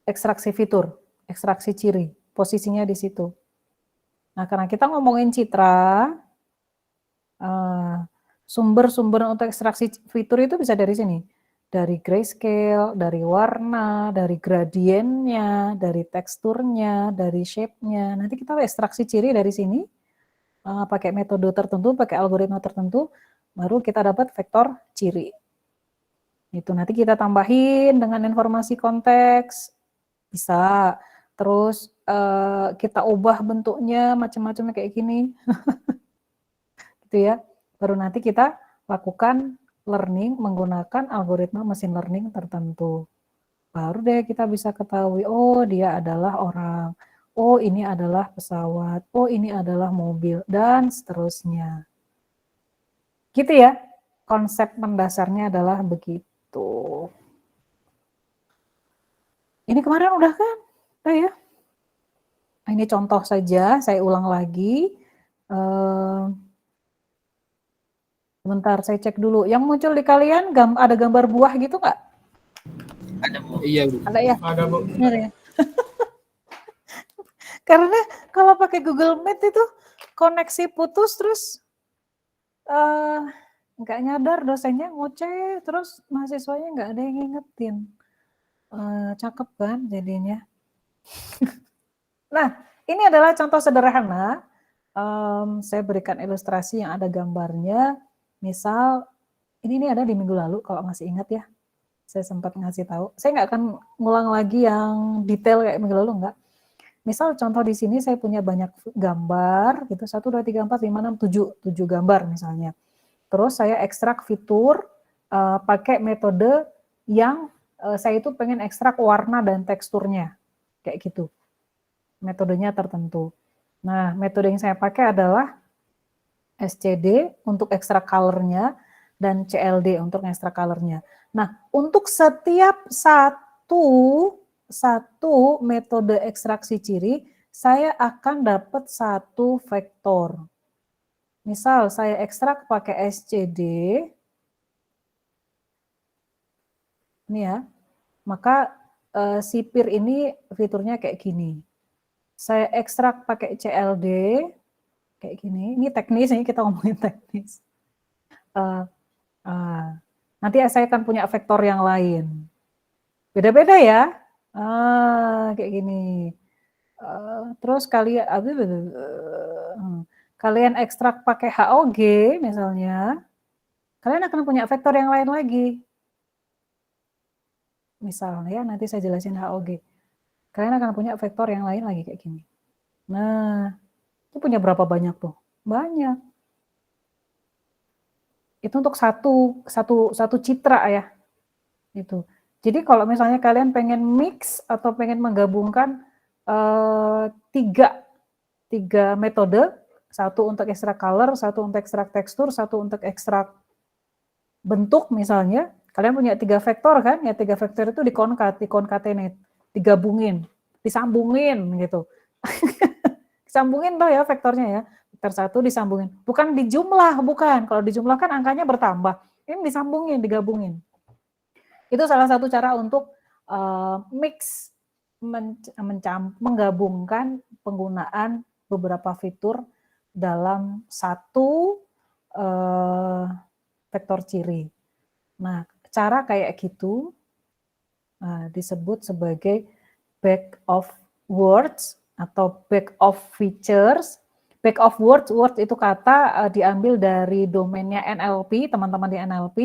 ekstraksi fitur, ekstraksi ciri, posisinya di situ. Nah, karena kita ngomongin citra, sumber-sumber untuk ekstraksi fitur itu bisa dari sini. Dari grayscale, dari warna, dari gradiennya, dari teksturnya, dari shape-nya. Nanti kita ekstraksi ciri dari sini, pakai metode tertentu, pakai algoritma tertentu, baru kita dapat vektor ciri. Itu nanti kita tambahin dengan informasi konteks, bisa. Terus kita ubah bentuknya macam-macam kayak gini. Gitu ya. Baru nanti kita lakukan learning menggunakan algoritma mesin learning tertentu. Baru deh kita bisa ketahui, oh dia adalah orang, oh ini adalah pesawat, oh ini adalah mobil, dan seterusnya. Gitu ya, konsep mendasarnya adalah begitu. Ini kemarin udah kan? Udah ya. Ini contoh saja, saya ulang lagi. Sebentar, saya cek dulu. Yang muncul di kalian ada gambar buah gitu nggak? Ada, Bu. Iya, Bu. Ada ya? Ada, Bu. Benar ya? Karena kalau pakai Google Meet itu koneksi putus terus nggak nyadar dosennya ngoceh terus mahasiswanya nggak ada yang ngingetin. Cakep kan jadinya. Nah, ini adalah contoh sederhana. Saya berikan ilustrasi yang ada gambarnya. Misal, ini ada di minggu lalu kalau masih ingat ya. Saya sempat ngasih tahu. Saya nggak akan ngulang lagi yang detail kayak minggu lalu, enggak. Misal contoh di sini saya punya banyak gambar, gitu 1, 2, 3, 4, 5, 6, 7 gambar misalnya. Terus saya ekstrak fitur pakai metode yang saya itu pengen ekstrak warna dan teksturnya, kayak gitu. Metodenya tertentu. Nah, metode yang saya pakai adalah SCD untuk ekstrak color-nya dan CLD untuk ekstrak color-nya. Nah, untuk setiap satu metode ekstraksi ciri, saya akan dapat satu vektor. Misal saya ekstrak pakai SCD, ini ya, maka sipir ini fiturnya kayak gini. Saya ekstrak pakai CLD, kayak gini. Ini teknis, ini kita ngomongin teknis. Nanti saya akan punya vektor yang lain. Beda-beda ya. Kayak gini. Terus kalian ekstrak pakai HOG misalnya, kalian akan punya vektor yang lain lagi. Misalnya, nanti saya jelasin HOG. Kalian akan punya vektor yang lain lagi kayak gini. Nah, itu punya berapa banyak tuh? Banyak. Itu untuk satu citra ya. Itu. Jadi kalau misalnya kalian pengen mix atau pengen menggabungkan tiga metode, satu untuk ekstrak color, satu untuk ekstrak tekstur, satu untuk ekstrak bentuk misalnya, kalian punya 3 vektor kan? Ya 3 vektor itu diconcatenate, digabungin. disambungin gitu. Disambungin toh ya vektornya ya. Vektor 1 disambungin. Bukan dijumlah, bukan. Kalau dijumlah kan angkanya bertambah. Ini disambungin, digabungin. Itu salah satu cara untuk mix, menggabungkan penggunaan beberapa fitur dalam satu vektor ciri. Nah, cara kayak gitu disebut sebagai back of words atau back of features. Back of words, words itu kata diambil dari domainnya NLP, teman-teman di NLP,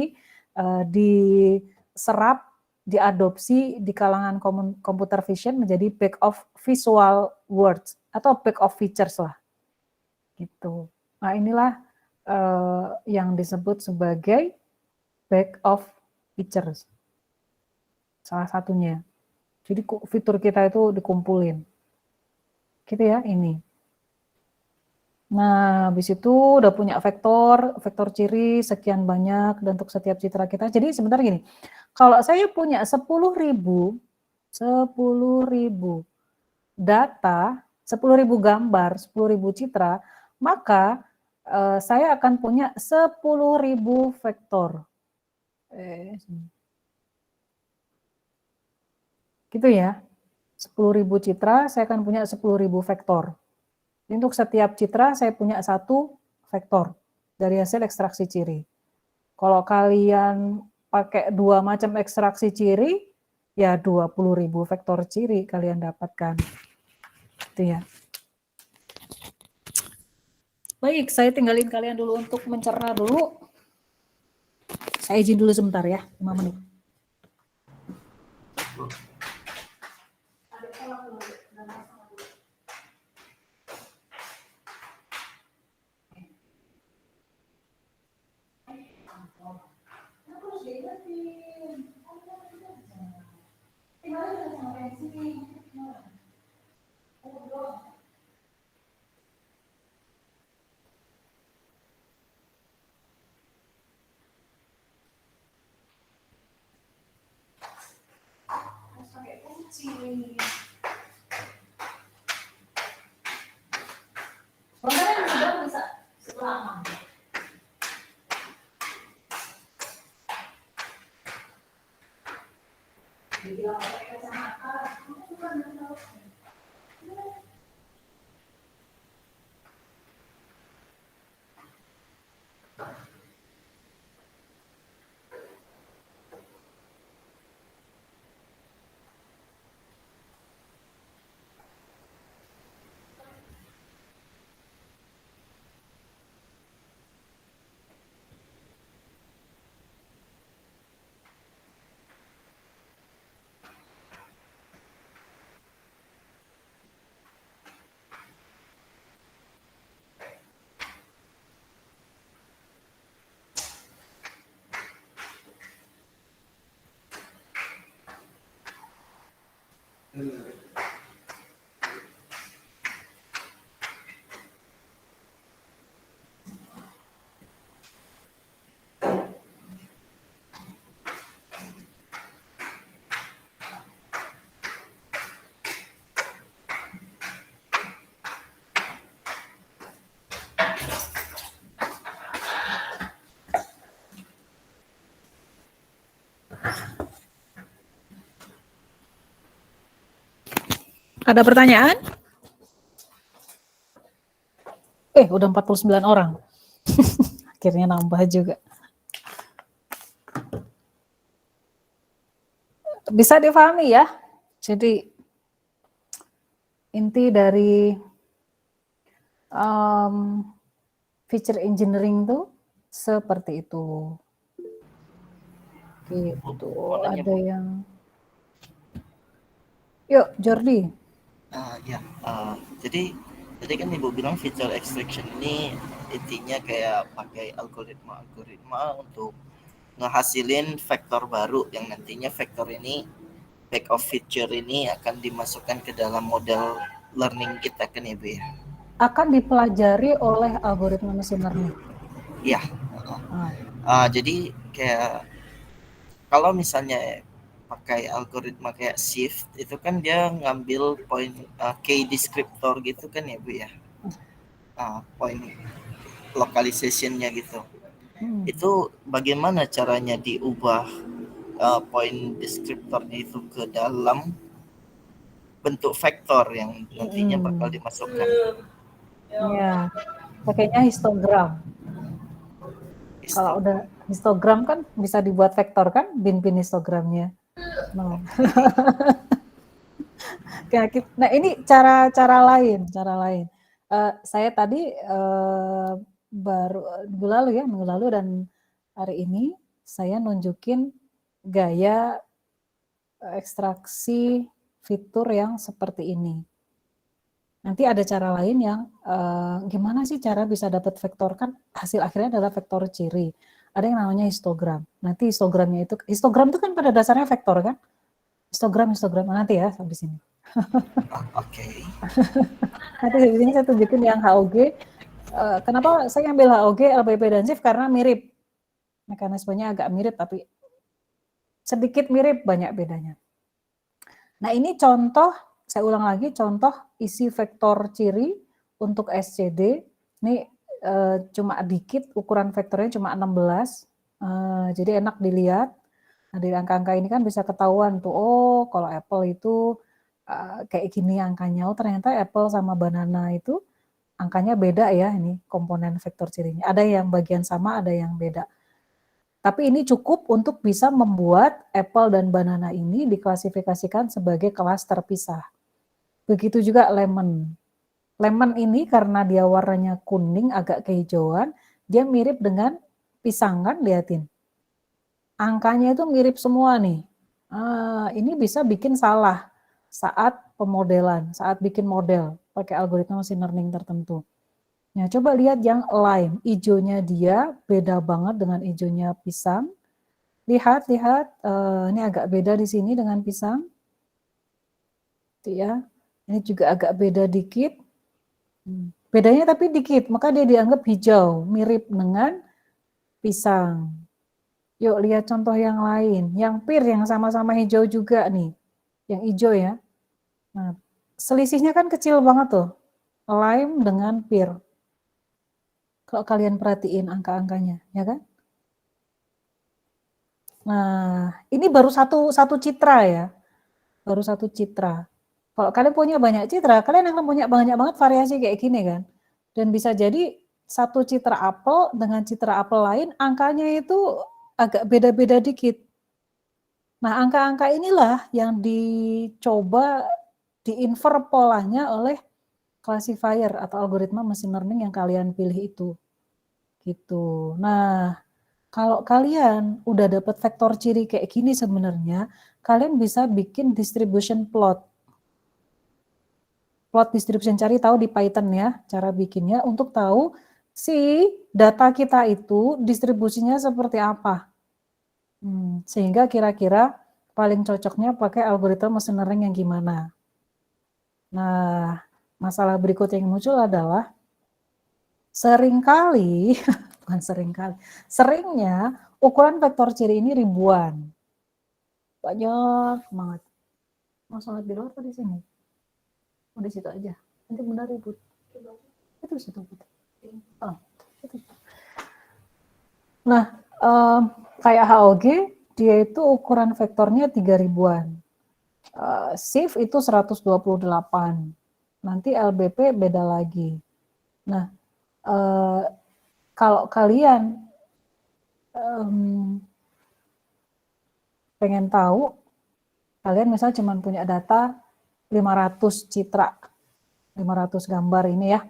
diserap, diadopsi di kalangan computer vision menjadi back of visual words atau back of features lah. Gitu. Nah, inilah yang disebut sebagai back of features. Salah satunya. Jadi fitur kita itu dikumpulin. Gitu ya, ini. Nah, habis itu udah punya vektor ciri sekian banyak dan untuk setiap citra kita. Jadi sebentar gini, kalau saya punya 10.000 data, 10.000 gambar, 10.000 citra, maka saya akan punya 10.000 vektor. Gitu ya. 10.000 citra, saya akan punya 10.000 vektor. Untuk setiap citra saya punya 1 vektor dari hasil ekstraksi ciri. Kalau kalian pakai 2 macam ekstraksi ciri, ya 20.000 vektor ciri kalian dapatkan. Itu ya. Baik, saya tinggalin kalian dulu untuk mencerna dulu. Saya izin dulu sebentar ya, 5 menit. Ada pertanyaan? Udah 49 orang. Akhirnya nambah juga. Bisa difahami ya? Jadi inti dari feature engineering itu seperti itu. Gitu. Ada yang... Yuk, Jordi. Jadi tadi kan Ibu bilang feature extraction ini intinya kayak pakai algoritma untuk ngehasilin vektor baru yang nantinya vektor ini back of feature ini akan dimasukkan ke dalam model learning kita kan ya Bu ya? Akan dipelajari oleh algoritma machine learning. Iya. Jadi kayak kalau misalnya pakai algoritma kayak shift itu kan dia ngambil poin key descriptor gitu kan ya Bu ya, poin localization-nya gitu. Itu bagaimana caranya diubah poin deskriptornya itu ke dalam bentuk vektor yang nantinya bakal dimasukkan? Ya, pakainya histogram. Kalau udah histogram kan bisa dibuat vektor kan, bin-bin histogramnya. No. Nah ini cara lain. Saya tadi baru minggu lalu dan hari ini saya nunjukin gaya ekstraksi fitur yang seperti ini. Nanti ada cara lain yang gimana sih cara bisa dapat vektor, kan hasil akhirnya adalah vektor ciri. Ada yang namanya histogram. Nanti histogram itu kan pada dasarnya vektor kan? Histogram nanti ya habis ini. Oke. Nanti di sini saya tunjukin yang HOG. Kenapa saya ambil HOG, LBP dan SIF karena mirip. Mekanismenya agak mirip tapi sedikit mirip, banyak bedanya. Nah, ini contoh, saya ulang lagi, contoh isi vektor ciri untuk SCD. Ini cuma dikit, ukuran vektornya cuma 16. Jadi enak dilihat. Nah, di angka-angka ini kan bisa ketahuan tuh, oh kalau Apple itu kayak gini angkanya. Oh ternyata Apple sama banana itu angkanya beda ya, ini komponen vektor cirinya. Ada yang bagian sama, ada yang beda. Tapi ini cukup untuk bisa membuat apple dan banana ini diklasifikasikan sebagai kelas terpisah. Begitu juga lemon. Lemon ini karena dia warnanya kuning, agak kehijauan, dia mirip dengan pisang kan, lihatin. Angkanya itu mirip semua nih. Ini bisa bikin salah saat pemodelan, saat bikin model pakai algoritma machine learning tertentu. Nah, coba lihat yang lime, hijaunya dia beda banget dengan hijaunya pisang. Lihat, ini agak beda di sini dengan pisang. Tuh ya, ini juga agak beda dikit. Bedanya tapi dikit, maka dia dianggap hijau, mirip dengan pisang. Yuk lihat contoh yang lain, yang pear yang sama-sama hijau juga nih, yang hijau ya. Nah, selisihnya kan kecil banget tuh, lime dengan pear. Kalau kalian perhatiin angka-angkanya, ya kan? Nah, ini baru satu citra ya, baru satu citra. Kalau kalian punya banyak citra, kalian akan punya banyak banget variasi kayak gini kan. Dan bisa jadi satu citra apel dengan citra apel lain, angkanya itu agak beda-beda dikit. Nah, angka-angka inilah yang dicoba diinfer polanya oleh classifier atau algoritma machine learning yang kalian pilih itu. Gitu. Nah, kalau kalian udah dapat vektor ciri kayak gini sebenarnya, kalian bisa bikin distribution plot. Plot distribution, cari tahu di Python ya, cara bikinnya untuk tahu si data kita itu distribusinya seperti apa. Sehingga kira-kira paling cocoknya pakai algoritma machine learning yang gimana. Nah, masalah berikut yang muncul adalah seringkali, bukan seringkali, seringnya ukuran vektor ciri ini ribuan. Banyak banget. Mau sholat di luar atau di sini? Oh, di situ aja. Nanti benar ribut. Itu situ. Oh, itu. Nah, kayak HOG, dia itu ukuran vektornya 3000-an. SIF itu 128. Nanti LBP beda lagi. Nah, kalau kalian pengen tahu, kalian misalnya cuma punya data 500 citra, 500 gambar ini ya.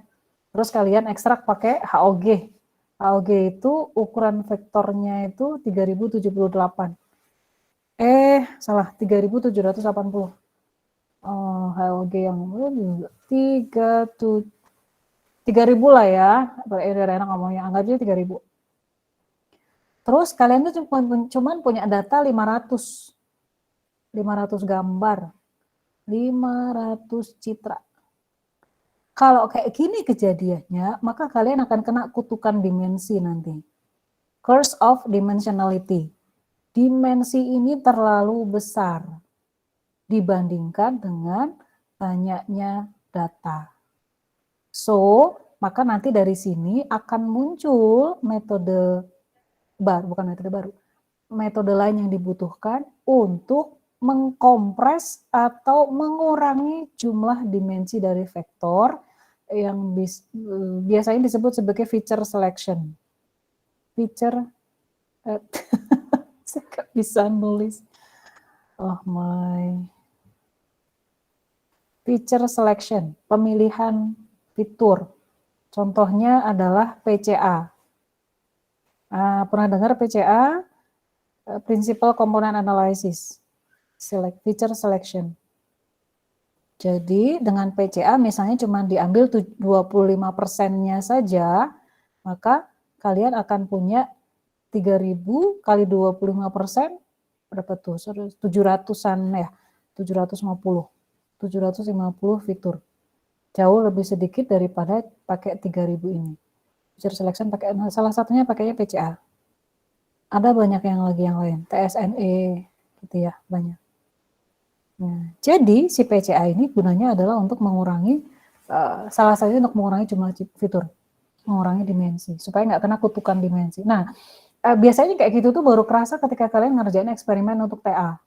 Terus kalian ekstrak pakai HOG. HOG itu ukuran vektornya itu 3078. Salah, 3780. HOG yang 3000 lah ya. Udah enak ngomongnya, anggap aja 3000. Terus kalian tuh cuma punya data 500 gambar, 500 citra. Kalau kayak gini kejadiannya, maka kalian akan kena kutukan dimensi nanti. Curse of dimensionality. dimensi ini terlalu besar dibandingkan dengan banyaknya data. So, maka nanti dari sini akan muncul metode baru, bukan metode baru, metode lain yang dibutuhkan untuk mengkompres atau mengurangi jumlah dimensi dari vektor yang biasanya disebut sebagai feature selection. Feature, saya nggak bisa nulis. Oh my. Feature selection, pemilihan fitur. Contohnya adalah PCA. Pernah dengar PCA? Principal Component Analysis, Feature Selection. Jadi dengan PCA misalnya cuma diambil 25%-nya saja, maka kalian akan punya 3.000 kali 25%, berapa tuh? 700-an ya, 750 fitur. Jauh lebih sedikit daripada pakai 3.000 ini. Feature selection pakai, salah satunya pakainya PCA. Ada banyak yang lain, TSNE gitu ya, banyak. Nah, jadi si PCA ini gunanya adalah untuk mengurangi, salah satunya untuk mengurangi jumlah fitur, mengurangi dimensi, supaya nggak kena kutukan dimensi. Nah, biasanya kayak gitu tuh baru kerasa ketika kalian ngerjain eksperimen untuk TA.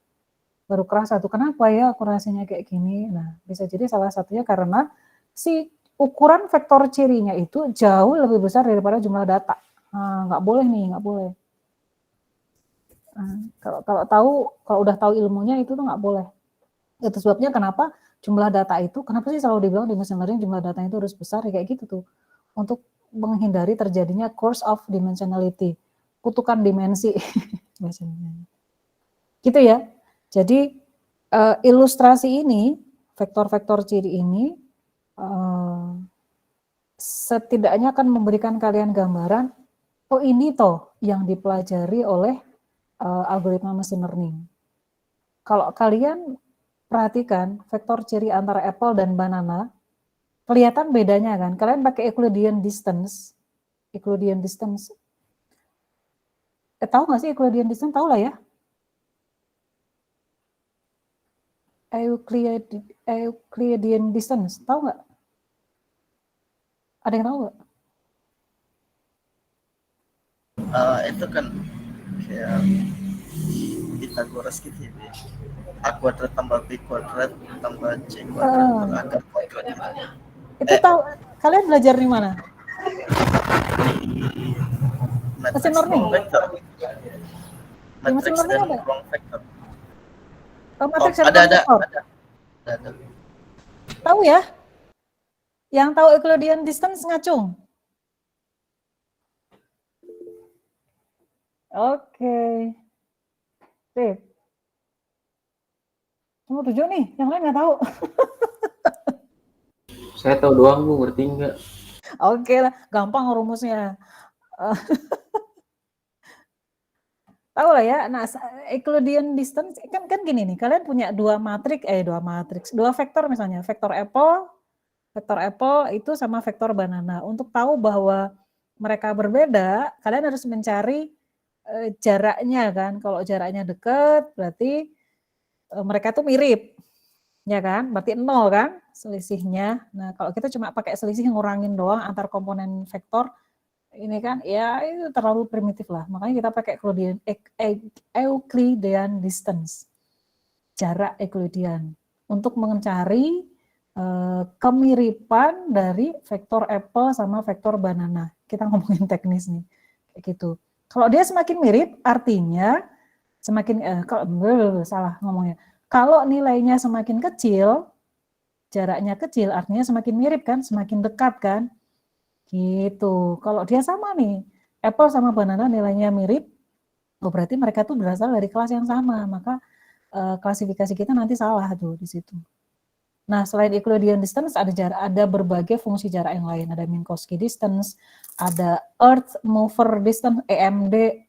Baru kerasa tuh, kenapa ya akurasinya kayak gini. Nah, bisa jadi salah satunya karena si ukuran vektor cirinya itu jauh lebih besar daripada jumlah data. Nah, nggak boleh nih, nggak boleh. Kalau udah tahu ilmunya itu tuh nggak boleh. Itu sebabnya kenapa jumlah data itu, kenapa sih selalu dibilang di machine learning jumlah data itu harus besar, kayak gitu tuh. Untuk menghindari terjadinya curse of dimensionality, kutukan dimensi. Gitu ya. Jadi ilustrasi ini, vektor-vektor ciri ini, setidaknya akan memberikan kalian gambaran, oh ini toh yang dipelajari oleh algoritma machine learning. Kalau kalian perhatikan vektor ciri antara apple dan banana, kelihatan bedanya kan? Kalian pakai Euclidean distance. Euclidean distance. Tahu nggak sih Euclidean distance? Tahu lah ya. Euclidean distance, tahu nggak? Ada yang tahu nggak? Itu kan kayak Pythagoras gitu ya. A kuadrat tambah B kuadrat tambah C kuadrat berakar kuadrat gitu. Itu tahu, kalian belajar di mana? Matrix learning? ruang vektor. Matrix machine dan learning ada? ruang vektor. Matrix dan Ada. vektor. Tahu ya? Yang tahu Euclidean distance ngacung. Oke. Sip. Cuma 7 nih, yang lain nggak tahu. Saya tahu doang Bu, ngerti nggak? Oke lah, gampang rumusnya. Tahu lah ya. Nah, Euclidean distance kan gini nih. Kalian punya dua vektor misalnya, vektor apple itu sama vektor banana. Untuk tahu bahwa mereka berbeda, kalian harus mencari jaraknya kan. Kalau jaraknya dekat, berarti mereka tuh mirip, ya kan? Berarti 0 kan selisihnya. Nah, kalau kita cuma pakai selisih ngurangin doang antar komponen vektor, ini kan ya itu terlalu primitif lah. Makanya kita pakai Euclidean distance, jarak Euclidean, untuk mencari kemiripan dari vektor apple sama vektor banana. Kita ngomongin teknis nih, kayak gitu. Kalau dia semakin mirip, artinya salah ngomongnya. Kalau nilainya semakin kecil, jaraknya kecil, artinya semakin mirip kan, semakin dekat kan, gitu. Kalau dia sama nih, apple sama banana nilainya mirip, berarti mereka tuh berasal dari kelas yang sama, maka klasifikasi kita nanti salah tuh di situ. Nah, selain Euclidean distance ada berbagai fungsi jarak yang lain. Ada Minkowski distance, ada Earth mover distance, EMD.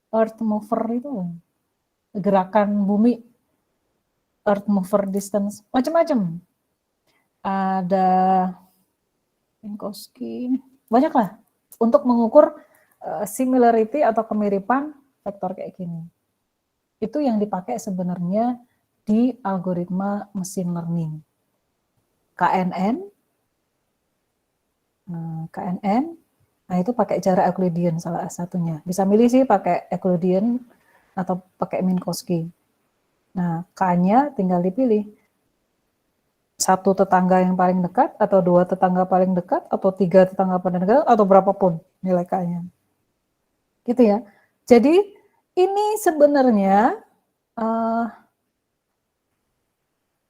Earth mover itu gerakan bumi, Earth mover distance, macam-macam. Ada Minkowski, banyak lah untuk mengukur similarity atau kemiripan vektor kayak gini. Itu yang dipakai sebenarnya di algoritma machine learning. KNN, nah itu pakai jarak Euclidean salah satunya. Bisa milih sih pakai Euclidean atau pakai Minkowski. Nah, K-nya tinggal dipilih. Satu tetangga yang paling dekat, atau dua tetangga paling dekat, atau tiga tetangga paling dekat, atau berapapun nilai K-nya. Gitu ya. Jadi, ini sebenarnya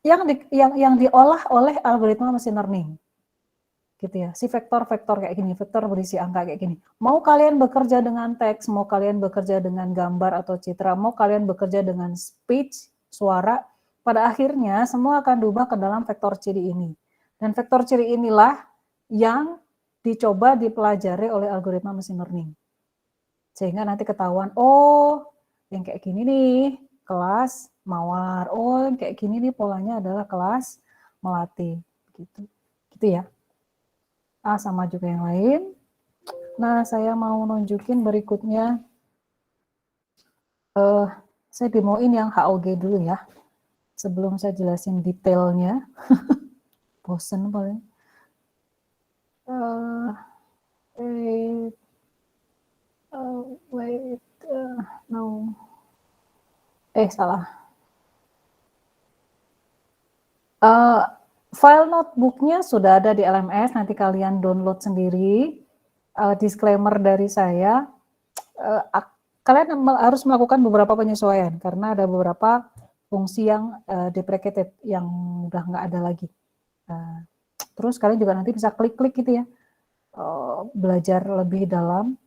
yang diolah oleh algoritma machine learning. Gitu ya, si vektor-vektor kayak gini, vektor berisi angka kayak gini. Mau kalian bekerja dengan teks, mau kalian bekerja dengan gambar atau citra, mau kalian bekerja dengan speech, suara, pada akhirnya semua akan diubah ke dalam vektor ciri ini. Dan vektor ciri inilah yang dicoba dipelajari oleh algoritma machine learning. Sehingga nanti ketahuan, oh yang kayak gini nih, kelas mawar, oh yang kayak gini nih polanya adalah kelas melati. Gitu ya. Sama juga yang lain. Nah, saya mau nunjukin berikutnya. Saya demoin yang HOG dulu ya. Sebelum saya jelasin detailnya. Bosen paling. No. Salah. File notebooknya sudah ada di LMS, nanti kalian download sendiri. Disclaimer dari saya, kalian harus melakukan beberapa penyesuaian karena ada beberapa fungsi yang deprecated, yang udah nggak ada lagi. Terus kalian juga nanti bisa klik-klik gitu ya, belajar lebih dalam.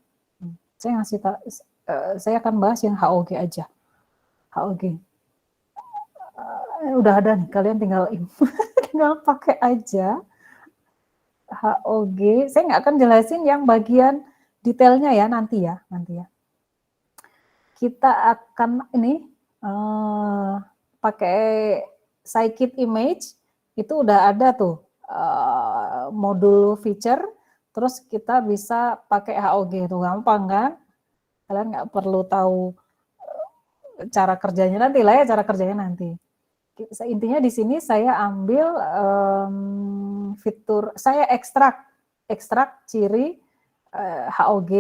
Saya akan bahas yang HOG aja. HOG. Udah ada nih, kalian tinggal tinggal pakai aja HOG. Saya nggak akan jelasin yang bagian detailnya ya nanti ya. Kita akan ini pakai scikit image, itu udah ada tuh modul feature, terus kita bisa pakai HOG, itu gampang kan? Kalian nggak perlu tahu cara kerjanya nanti lah ya, cara kerjanya nanti. Intinya di sini saya ambil fitur, saya ekstrak ciri HOG,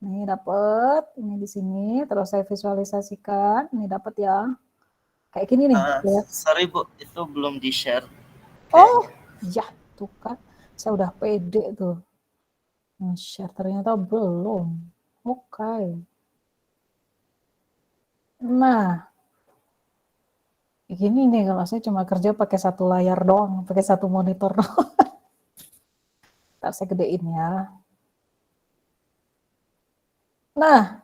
ini dapat, ini di sini, terus saya visualisasikan, ini dapat ya, kayak gini nih. Sorry Bu, itu belum di-share. Oh, ya tuh kan, saya udah pede tuh. Share ternyata belum. Oke. Nah, gini nih kalau saya cuma kerja pakai satu layar doang, pakai satu monitor doang. Ntar saya gedein ya. Nah,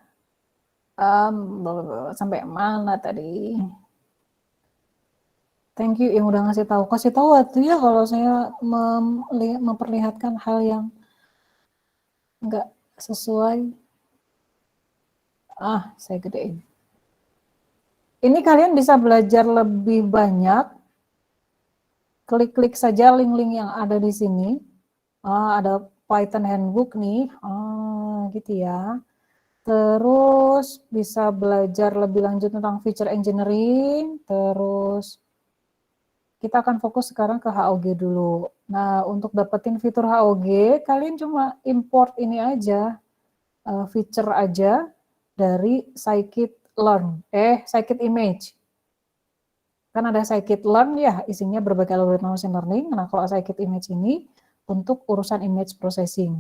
sampai mana tadi? Thank you yang udah ngasih tahu. Kasih tahu tuh ya kalau saya memperlihatkan hal yang nggak sesuai. Saya gedein. Ini kalian bisa belajar lebih banyak. Klik-klik saja link-link yang ada di sini. Ada Python Handbook nih. Gitu ya. Terus bisa belajar lebih lanjut tentang feature engineering. Terus kita akan fokus sekarang ke HOG dulu. Nah, untuk dapetin fitur HOG, kalian cuma import ini aja, feature aja dari scikit-learn, scikit image. Kan ada scikit-learn ya, isinya berbagai algoritma machine learning. Nah, kalau scikit image ini untuk urusan image processing.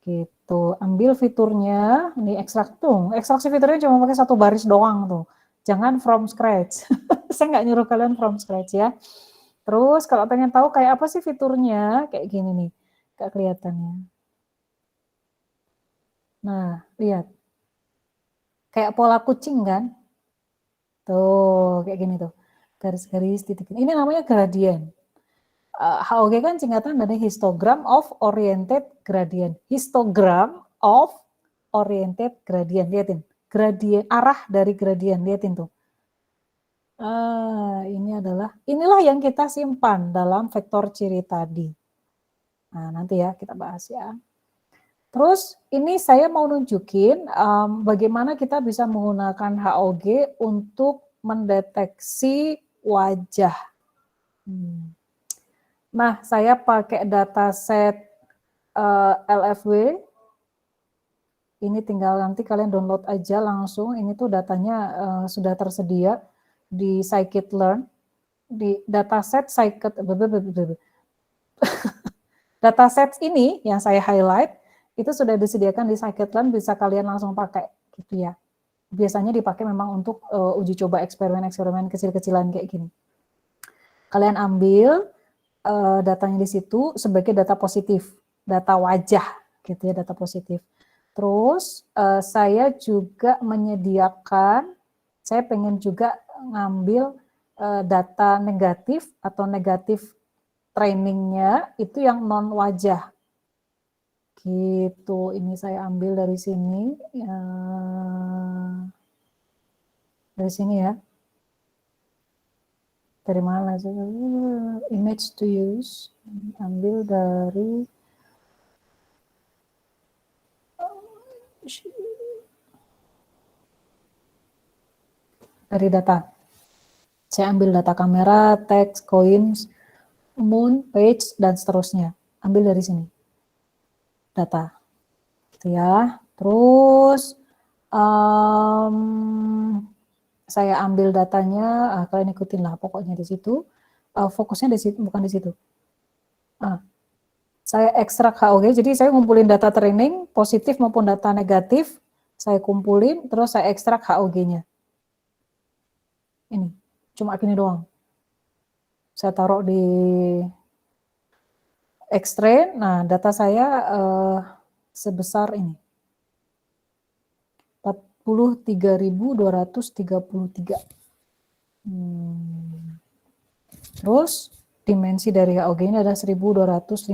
Gitu. Ambil fiturnya, ini ekstrak tuh. Ekstraksi fiturnya cuma pakai satu baris doang tuh. Jangan from scratch. Saya nggak nyuruh kalian from scratch ya. Terus kalau pengen tahu kayak apa sih fiturnya, kayak gini nih, nggak kelihatannya. Nah, lihat. Kayak pola kucing kan? Tuh, kayak gini tuh. Garis-garis, titik. Ini namanya gradient. HOG kan singkatan dari histogram of oriented gradient. Histogram of oriented gradient. Lihatin. Gradient, arah dari gradient. Lihatin tuh. Inilah yang kita simpan dalam vektor ciri tadi. Nah, nanti ya kita bahas ya. Terus ini saya mau nunjukin bagaimana kita bisa menggunakan HOG untuk mendeteksi wajah. Nah, saya pakai dataset LFW. Ini tinggal nanti kalian download aja langsung. Ini tuh datanya sudah tersedia di scikit-learn. Di dataset dataset ini yang saya highlight itu sudah disediakan di scikit-learn, bisa kalian langsung pakai gitu ya. Biasanya dipakai memang untuk uji coba eksperimen-eksperimen kecil-kecilan kayak gini. Kalian ambil datanya di situ sebagai data positif, data wajah gitu ya, data positif. Terus saya juga menyediakan, saya pengen juga ngambil data negatif atau negatif trainingnya itu yang non wajah. Gitu, ini saya ambil dari sini. Dari sini ya. Dari mana? Image to use. Ambil dari data. Saya ambil data kamera, text, coins, moon, page, dan seterusnya. Ambil dari sini. Data. Gitu ya. Terus saya ambil datanya, kalian ikutin lah pokoknya di situ. Fokusnya di situ, bukan di situ. Saya ekstrak HOG, jadi saya ngumpulin data training, positif maupun data negatif, saya kumpulin, terus saya ekstrak HOG-nya. Ini, cuma gini doang. Saya taruh di X-Train, nah data saya sebesar ini. 43.233. Terus dimensi dari HOG ini adalah 1.215.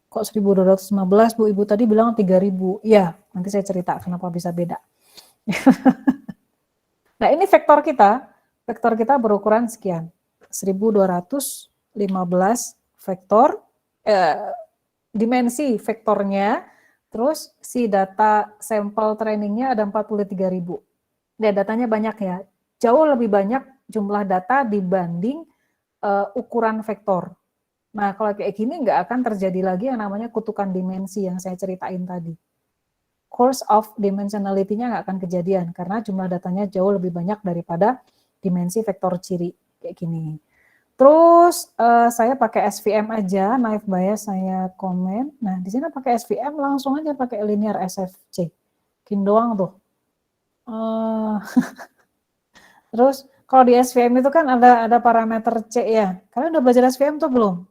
Kok 1.215, Bu Ibu tadi bilang 3.000. Ya, nanti saya cerita kenapa bisa beda. Nah, ini vektor kita. Vektor kita berukuran sekian. 1.215 vektor, dimensi vektornya, terus si data sampel trainingnya ada 43.000. Dan datanya banyak ya. Jauh lebih banyak jumlah data dibanding ukuran vektor. Nah, kalau kayak gini nggak akan terjadi lagi yang namanya kutukan dimensi yang saya ceritain tadi. Course of dimensionality-nya nggak akan kejadian, karena jumlah datanya jauh lebih banyak daripada dimensi vektor ciri, kayak gini. Terus saya pakai SVM aja, naive bias saya komen. Nah, di sini pakai SVM, langsung aja pakai linear SFC. Gini doang tuh. Terus kalau di SVM itu kan ada parameter C ya. Kalian udah belajar SVM tuh belum?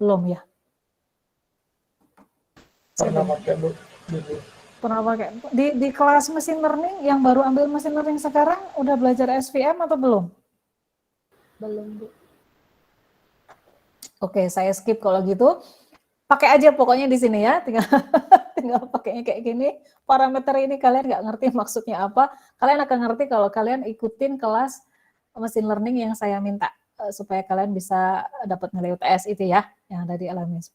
Belum ya? Pernah pakai Bu. Pernah pakai. Di kelas mesin learning yang baru ambil mesin learning sekarang udah belajar SVM atau belum? Belum, Bu. Oke, saya skip kalau gitu. Pakai aja pokoknya di sini ya, tinggal pakainya kayak gini. Parameter ini kalian nggak ngerti maksudnya apa, kalian akan ngerti kalau kalian ikutin kelas mesin learning yang saya minta, supaya kalian bisa dapat nilai UTS itu ya, yang ada di LMS.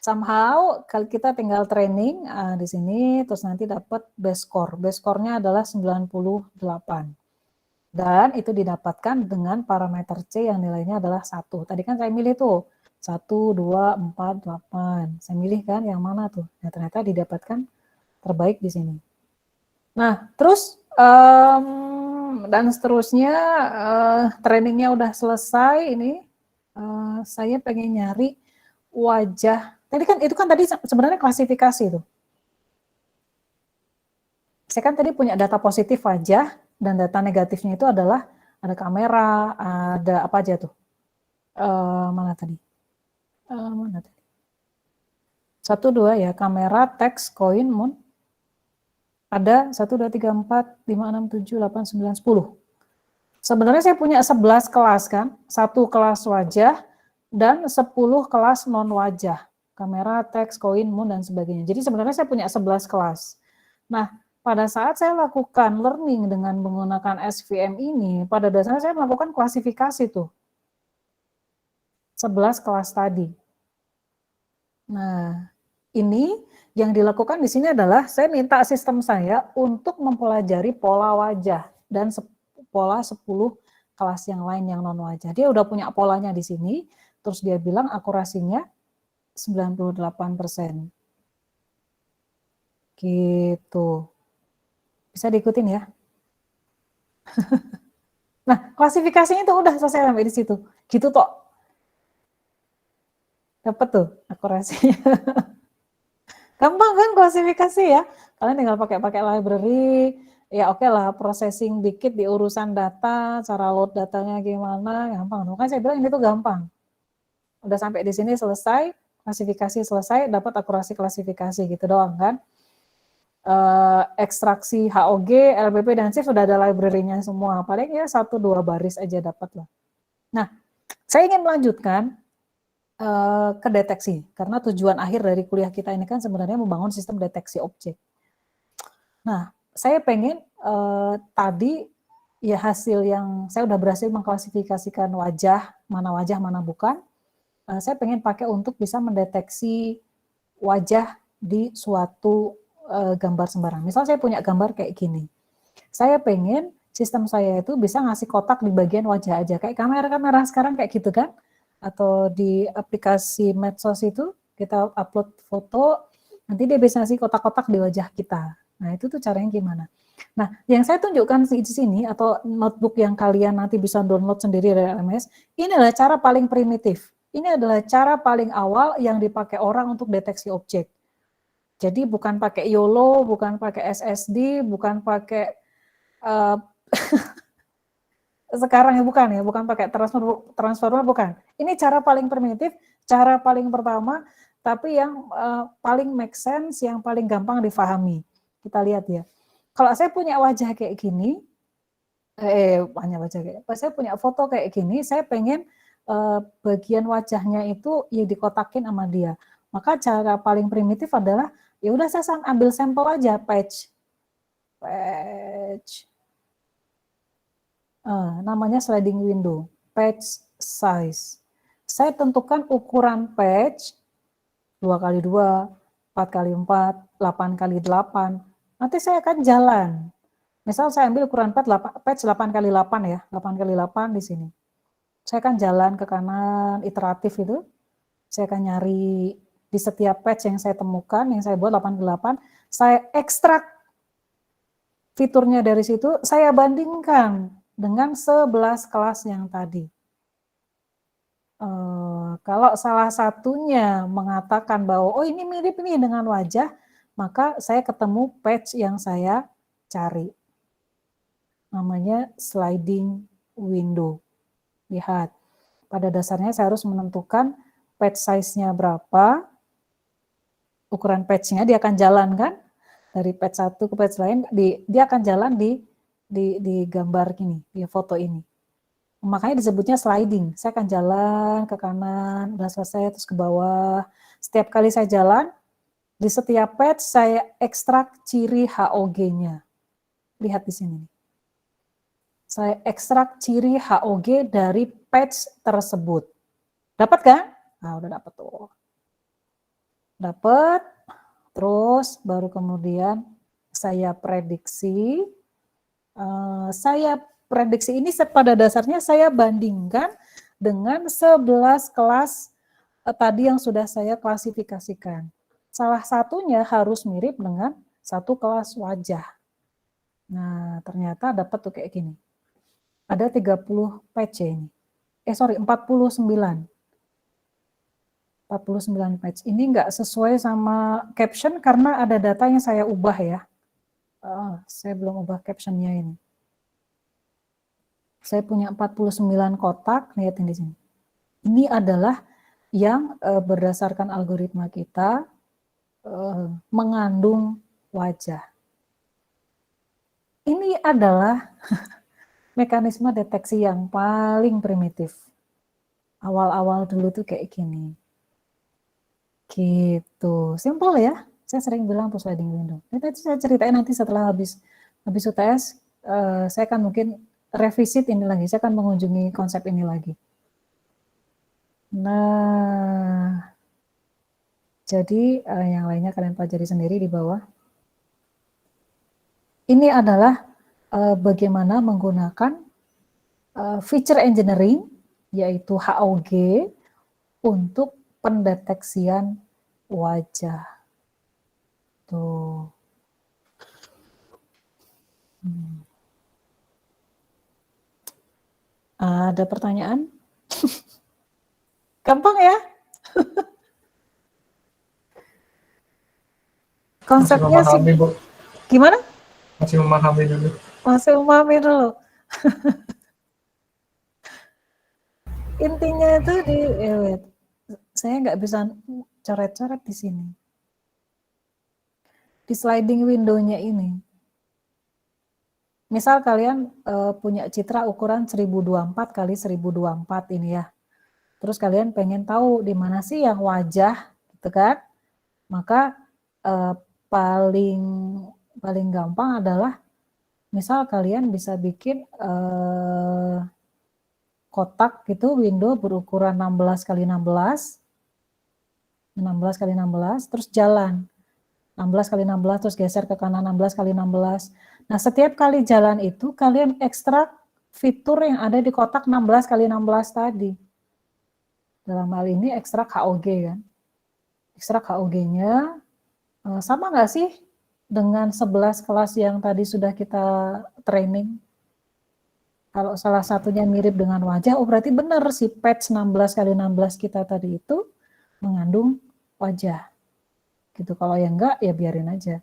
Somehow, kalau kita tinggal training di sini, terus nanti dapat base score. Base score-nya adalah 98. Dan itu didapatkan dengan parameter C yang nilainya adalah 1. Tadi kan saya milih tuh, 1, 2, 4, 8. Saya milih kan yang mana tuh. Nah, ternyata didapatkan terbaik di sini. Nah, terus dan seterusnya trainingnya udah selesai ini. Saya pengen nyari wajah. Tadi kan itu kan tadi sebenarnya klasifikasi tuh. Saya kan tadi punya data positif wajah dan data negatifnya itu adalah ada kamera, ada apa aja tuh. Mana tadi? Mana tadi? 1, 2 ya, kamera, teks, koin, moon. Ada 1, 2, 3, 4, 5, 6, 7, 8, 9, 10. Sebenarnya saya punya 11 kelas kan, 1 kelas wajah dan 10 kelas non wajah. Kamera, teks, koin, moon, dan sebagainya. Jadi sebenarnya saya punya 11 kelas. Nah, pada saat saya lakukan learning dengan menggunakan SVM ini, pada dasarnya saya melakukan klasifikasi tuh. 11 kelas tadi. Nah, ini yang dilakukan di sini adalah saya minta sistem saya untuk mempelajari pola wajah dan pola 10 kelas yang lain yang non wajah. Dia udah punya polanya di sini, terus dia bilang akurasinya 98%. Gitu. Bisa diikutin ya. Nah, klasifikasinya itu udah selesai sampai di situ. Gitu toh. Dapat tuh akurasinya. Gampang kan klasifikasi ya. Kalian tinggal pakai library, ya oke lah processing dikit di urusan data, cara load datanya gimana, gampang. Makanya saya bilang ini tuh gampang. Udah sampai di sini selesai, klasifikasi selesai, dapat akurasi klasifikasi gitu doang kan. Ekstraksi HOG, LBP dan SIF sudah ada library-nya semua. Paling ya 1-2 baris aja dapat lah. Nah, saya ingin melanjutkan ke deteksi, karena tujuan akhir dari kuliah kita ini kan sebenarnya membangun sistem deteksi objek. Nah, saya pengen tadi ya hasil yang saya udah berhasil mengklasifikasikan wajah mana bukan, saya pengen pakai untuk bisa mendeteksi wajah di suatu gambar sembarang. Misal saya punya gambar kayak gini, saya pengen sistem saya itu bisa ngasih kotak di bagian wajah aja, kayak kamera-kamera sekarang kayak gitu kan, atau di aplikasi medsos itu kita upload foto, nanti dia bisa ngasih kotak-kotak di wajah kita. Nah itu tuh caranya gimana. Nah yang saya tunjukkan di sini atau notebook yang kalian nanti bisa download sendiri dari LMS, ini adalah cara paling primitif. Ini adalah cara paling awal yang dipakai orang untuk deteksi objek. Jadi bukan pakai YOLO, bukan pakai SSD, bukan pakai sekarang ya bukan pakai transformer bukan. Ini cara paling primitif, cara paling pertama, tapi yang paling make sense, yang paling gampang difahami. Kita lihat ya. Kalau saya punya wajah kayak gini, saya punya foto kayak gini, saya pengen bagian wajahnya itu ya dikotakin sama dia. Maka cara paling primitif adalah ya udah saya ambil sampel aja patch. Namanya sliding window, patch size. Saya tentukan ukuran patch 2x2, 4x4, 8x8. Nanti saya akan jalan. Misal saya ambil ukuran patch 8x8 ya, 8x8 di sini. Saya akan jalan ke kanan, iteratif itu. Saya akan nyari di setiap patch yang saya temukan, yang saya buat 8x8, saya ekstrak fiturnya dari situ, saya bandingkan dengan 11 kelas yang tadi. Kalau salah satunya mengatakan bahwa oh ini mirip nih dengan wajah, maka saya ketemu patch yang saya cari. Namanya sliding window. Lihat, pada dasarnya saya harus menentukan patch size-nya berapa, ukuran patch-nya dia akan jalan kan, dari patch satu ke patch lain, dia akan jalan di gambar gini, di foto ini. Makanya disebutnya sliding. Saya akan jalan ke kanan, udah selesai, terus ke bawah. Setiap kali saya jalan, di setiap patch saya ekstrak ciri HOG-nya. Lihat di sini. Saya ekstrak ciri HOG dari patch tersebut. Dapat kan? Nah, udah dapat tuh. Dapat. Terus baru kemudian saya prediksi. Ini pada dasarnya saya bandingkan dengan 11 kelas tadi yang sudah saya klasifikasikan. Salah satunya harus mirip dengan satu kelas wajah. Nah, ternyata dapat tuh kayak gini. Ada 30 patch ini. 49. 49 patch. Ini enggak sesuai sama caption karena ada data yang saya ubah ya. Saya belum ubah captionnya ini. Saya punya 49 kotak, lihatin di sini. Ini adalah yang berdasarkan algoritma kita mengandung wajah. Ini adalah mekanisme deteksi yang paling primitif. Awal-awal dulu tuh kayak gini. Gitu, simple ya. Saya sering bilang tuh sliding window. Itu saya ceritain nanti setelah habis UTS, saya akan mungkin revisit ini lagi, saya akan mengunjungi konsep ini lagi. Nah, Jadi yang lainnya kalian pelajari sendiri di bawah. Ini adalah bagaimana menggunakan feature engineering, yaitu HOG, untuk pendeteksian wajah. Tuh. Ada pertanyaan? Gampang ya? Konsepnya sih. Bu. Gimana? Masih memahami dulu. Masih memahami dulu. Intinya itu saya nggak bisa coret-coret di sini. Di sliding window-nya ini. Misal kalian punya citra ukuran 1024 kali 1024 ini ya. Terus kalian pengen tahu di mana sih yang wajah, gitu kan? Maka paling gampang adalah misal kalian bisa bikin kotak gitu, window berukuran 16 kali 16, 16 kali 16, terus jalan 16 kali 16, terus geser ke kanan 16 kali 16. Nah, setiap kali jalan itu kalian ekstrak fitur yang ada di kotak 16 kali 16 tadi. Dalam hal ini ekstrak HOG kan. Ekstrak HOG-nya sama nggak sih dengan 11 kelas yang tadi sudah kita training? Kalau salah satunya mirip dengan wajah, oh berarti benar si patch 16 kali 16 kita tadi itu mengandung wajah. Gitu. Kalau yang enggak ya biarin aja.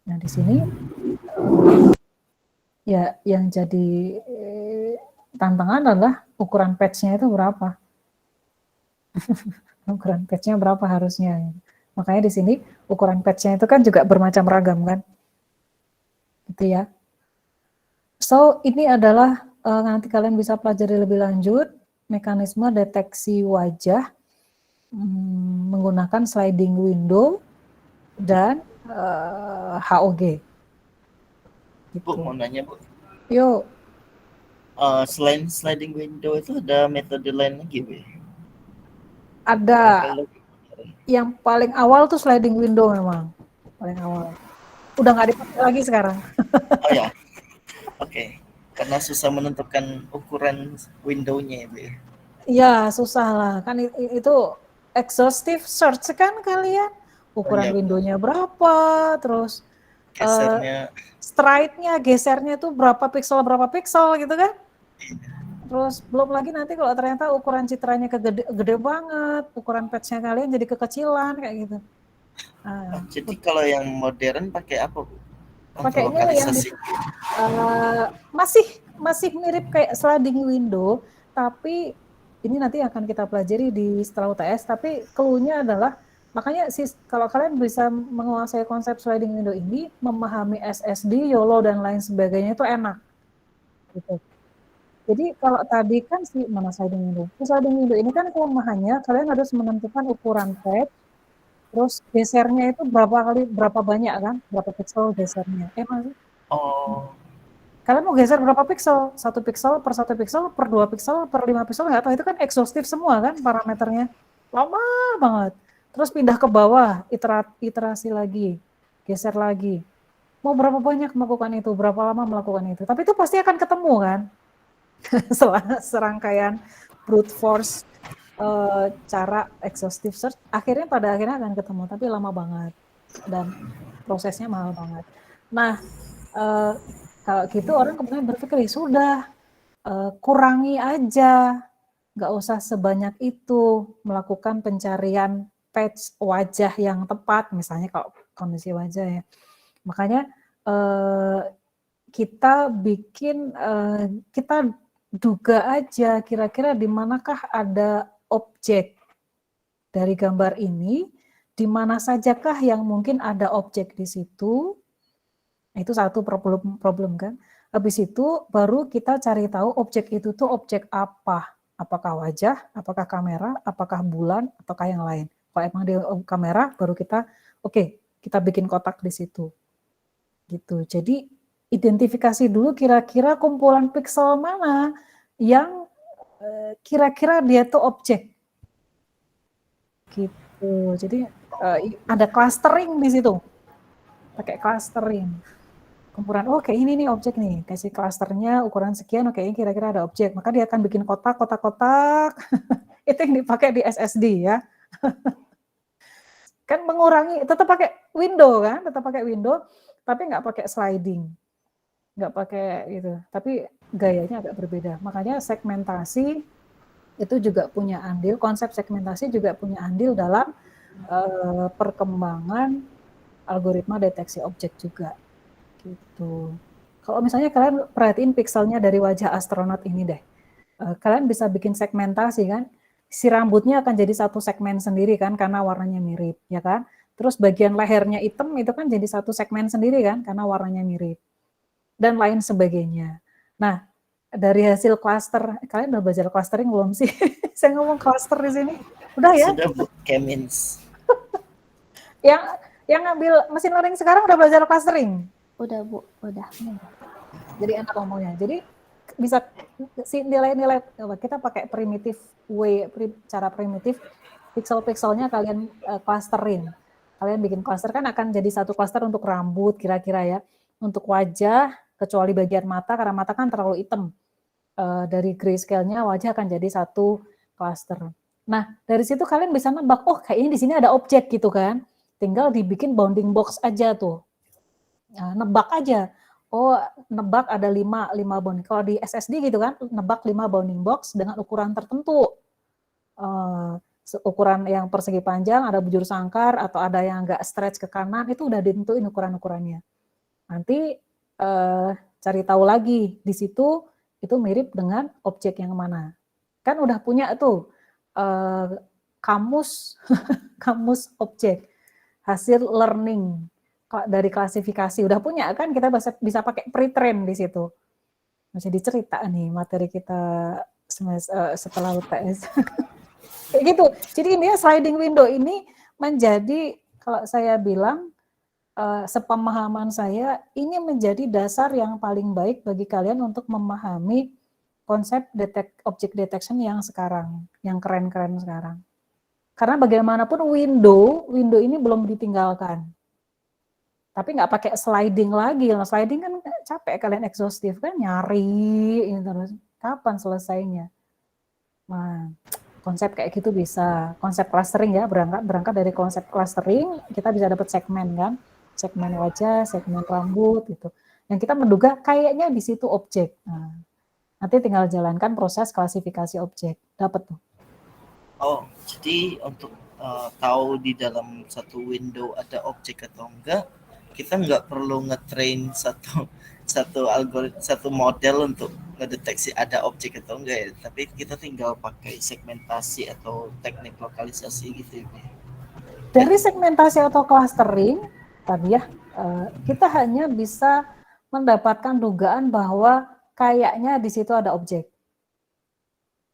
Nah, di sini ya yang jadi tantangan adalah ukuran patch-nya itu berapa. Ukuran patch-nya berapa harusnya. Makanya di sini ukuran patch-nya itu kan juga bermacam ragam kan. Gitu ya. So, ini adalah nanti kalian bisa pelajari lebih lanjut mekanisme deteksi wajah menggunakan sliding window dan HOG. Gitu. Bu, mau nanya, Bu. Yuk. Selain sliding window itu ada metode lain lagi, Bu? Ada. Yang paling awal tuh sliding window memang. Paling awal. Udah nggak dipakai lagi sekarang. Oh ya. Oke. Karena susah menentukan ukuran window-nya, Bu. Iya, susah lah. Kan itu exhaustive search kan kalian. Ukuran window-nya berapa, terus gesernya, stride-nya, gesernya tuh berapa pixel gitu kan. Terus belum lagi nanti kalau ternyata ukuran citranya gede banget, ukuran patch-nya kalian jadi kekecilan kayak gitu. Jadi kalau yang modern pakai apa, Bu? Pakainya yang masih mirip kayak sliding window, tapi ini nanti akan kita pelajari di setelah UTS, tapi clue-nya adalah makanya kalau kalian bisa menguasai konsep sliding window ini, memahami SSD, YOLO dan lain sebagainya itu enak. Gitu. Jadi kalau tadi kan mana sliding window? Sliding window ini kan kelemahannya kalian harus menentukan ukuran patch, terus gesernya itu berapa banyak kan? Berapa pixel gesernya? Masih? Oh. Kalian mau geser berapa pixel? 1 pixel per 1 pixel per 2 pixel per 5 pixel nggak tahu, itu kan ekshaustif semua kan parameternya. Lama banget. Terus pindah ke bawah, iterasi lagi, geser lagi. Mau berapa banyak melakukan itu, berapa lama melakukan itu. Tapi itu pasti akan ketemu kan. Setelah serangkaian brute force cara exhaustive search, pada akhirnya akan ketemu, tapi lama banget dan prosesnya mahal banget. Nah, kalau gitu orang kemudian berpikir sudah kurangi aja, nggak usah sebanyak itu melakukan pencarian patch wajah yang tepat, misalnya kalau kondisi wajah ya. Makanya kita kita duga aja kira-kira di manakah ada objek dari gambar ini, di mana sajakah yang mungkin ada objek di situ. Itu satu problem kan. Habis itu baru kita cari tahu objek itu tuh objek apa. Apakah wajah, apakah kamera, apakah bulan, ataukah yang lain. Kalau emang dia kamera, baru kita kita bikin kotak di situ. Gitu. Jadi identifikasi dulu kira-kira kumpulan pixel mana yang kira-kira dia tuh objek. Gitu. Jadi ada clustering di situ. Pakai clustering. Kumpulan, oh kayak ini nih objek nih, kasih klasternya ukuran sekian, oke ini kira-kira ada objek, maka dia akan bikin kotak. Itu yang dipakai di SSD ya. Kan mengurangi, tetap pakai window kan, tapi nggak pakai sliding, nggak pakai gitu, tapi gayanya agak berbeda. Makanya segmentasi itu juga punya andil, konsep segmentasi juga punya andil dalam perkembangan algoritma deteksi objek juga. Gitu. Kalau misalnya kalian perhatiin pixelnya dari wajah astronot ini deh, kalian bisa bikin segmentasi kan, si rambutnya akan jadi satu segmen sendiri kan, karena warnanya mirip, ya kan? Terus bagian lehernya hitam itu kan jadi satu segmen sendiri kan, karena warnanya mirip. Dan lain sebagainya. Nah, dari hasil cluster, kalian udah belajar clustering belum sih? Saya ngomong cluster di sini. Udah ya? Sudah Bu, Kemins. Yang ngambil mesin learning sekarang udah belajar clustering? Udah Bu, udah. Jadi enak ngomongnya. Jadi bisa si nilai-nilai kita pakai primitive way, cara primitif, pixel-pixelnya kalian clusterin. Kalian bikin cluster kan akan jadi satu cluster untuk rambut kira-kira ya. Untuk wajah, kecuali bagian mata, karena mata kan terlalu hitam. Dari grayscale-nya wajah akan jadi satu cluster. Nah, dari situ kalian bisa nebak, oh kayaknya di sini ada objek gitu kan. Tinggal dibikin bounding box aja tuh. Nah, nebak aja. Oh, nebak ada 5 bounding. Kalau di SSD gitu kan, nebak 5 bounding box dengan ukuran tertentu. Ukuran yang persegi panjang, ada bujur sangkar, atau ada yang nggak stretch ke kanan, itu udah ditentuin ukuran-ukurannya. Nanti cari tahu lagi di situ itu mirip dengan objek yang mana. Kan udah punya tuh kamus kamus objek hasil learning dari klasifikasi, udah punya kan, kita bisa pakai pre-train di situ. Bisa dicerita nih materi kita setelah UTS. Kayak gitu. Jadi ini sliding window ini menjadi, kalau saya bilang sepemahaman saya, ini menjadi dasar yang paling baik bagi kalian untuk memahami konsep object detection yang sekarang, yang keren-keren sekarang. Karena bagaimanapun window ini belum ditinggalkan. Tapi nggak pakai sliding lagi. Nah, sliding kan capek kalian, exhaustive kan, nyari ini terus. Kapan selesainya? Nah, konsep kayak gitu bisa. Konsep clustering ya, berangkat dari konsep clustering, kita bisa dapat segmen kan. Segmen wajah, segmen rambut gitu. Yang kita menduga kayaknya di situ objek. Nah, nanti tinggal jalankan proses klasifikasi objek. Dapat tuh. Oh, jadi untuk tahu di dalam satu window ada objek atau enggak, kita nggak perlu ngetrain satu algoritma, satu model untuk ngedeteksi ada objek atau enggak ya, tapi kita tinggal pakai segmentasi atau teknik lokalisasi gitu ya. Dari segmentasi atau clustering tadi ya, kita hanya bisa mendapatkan dugaan bahwa kayaknya di situ ada objek.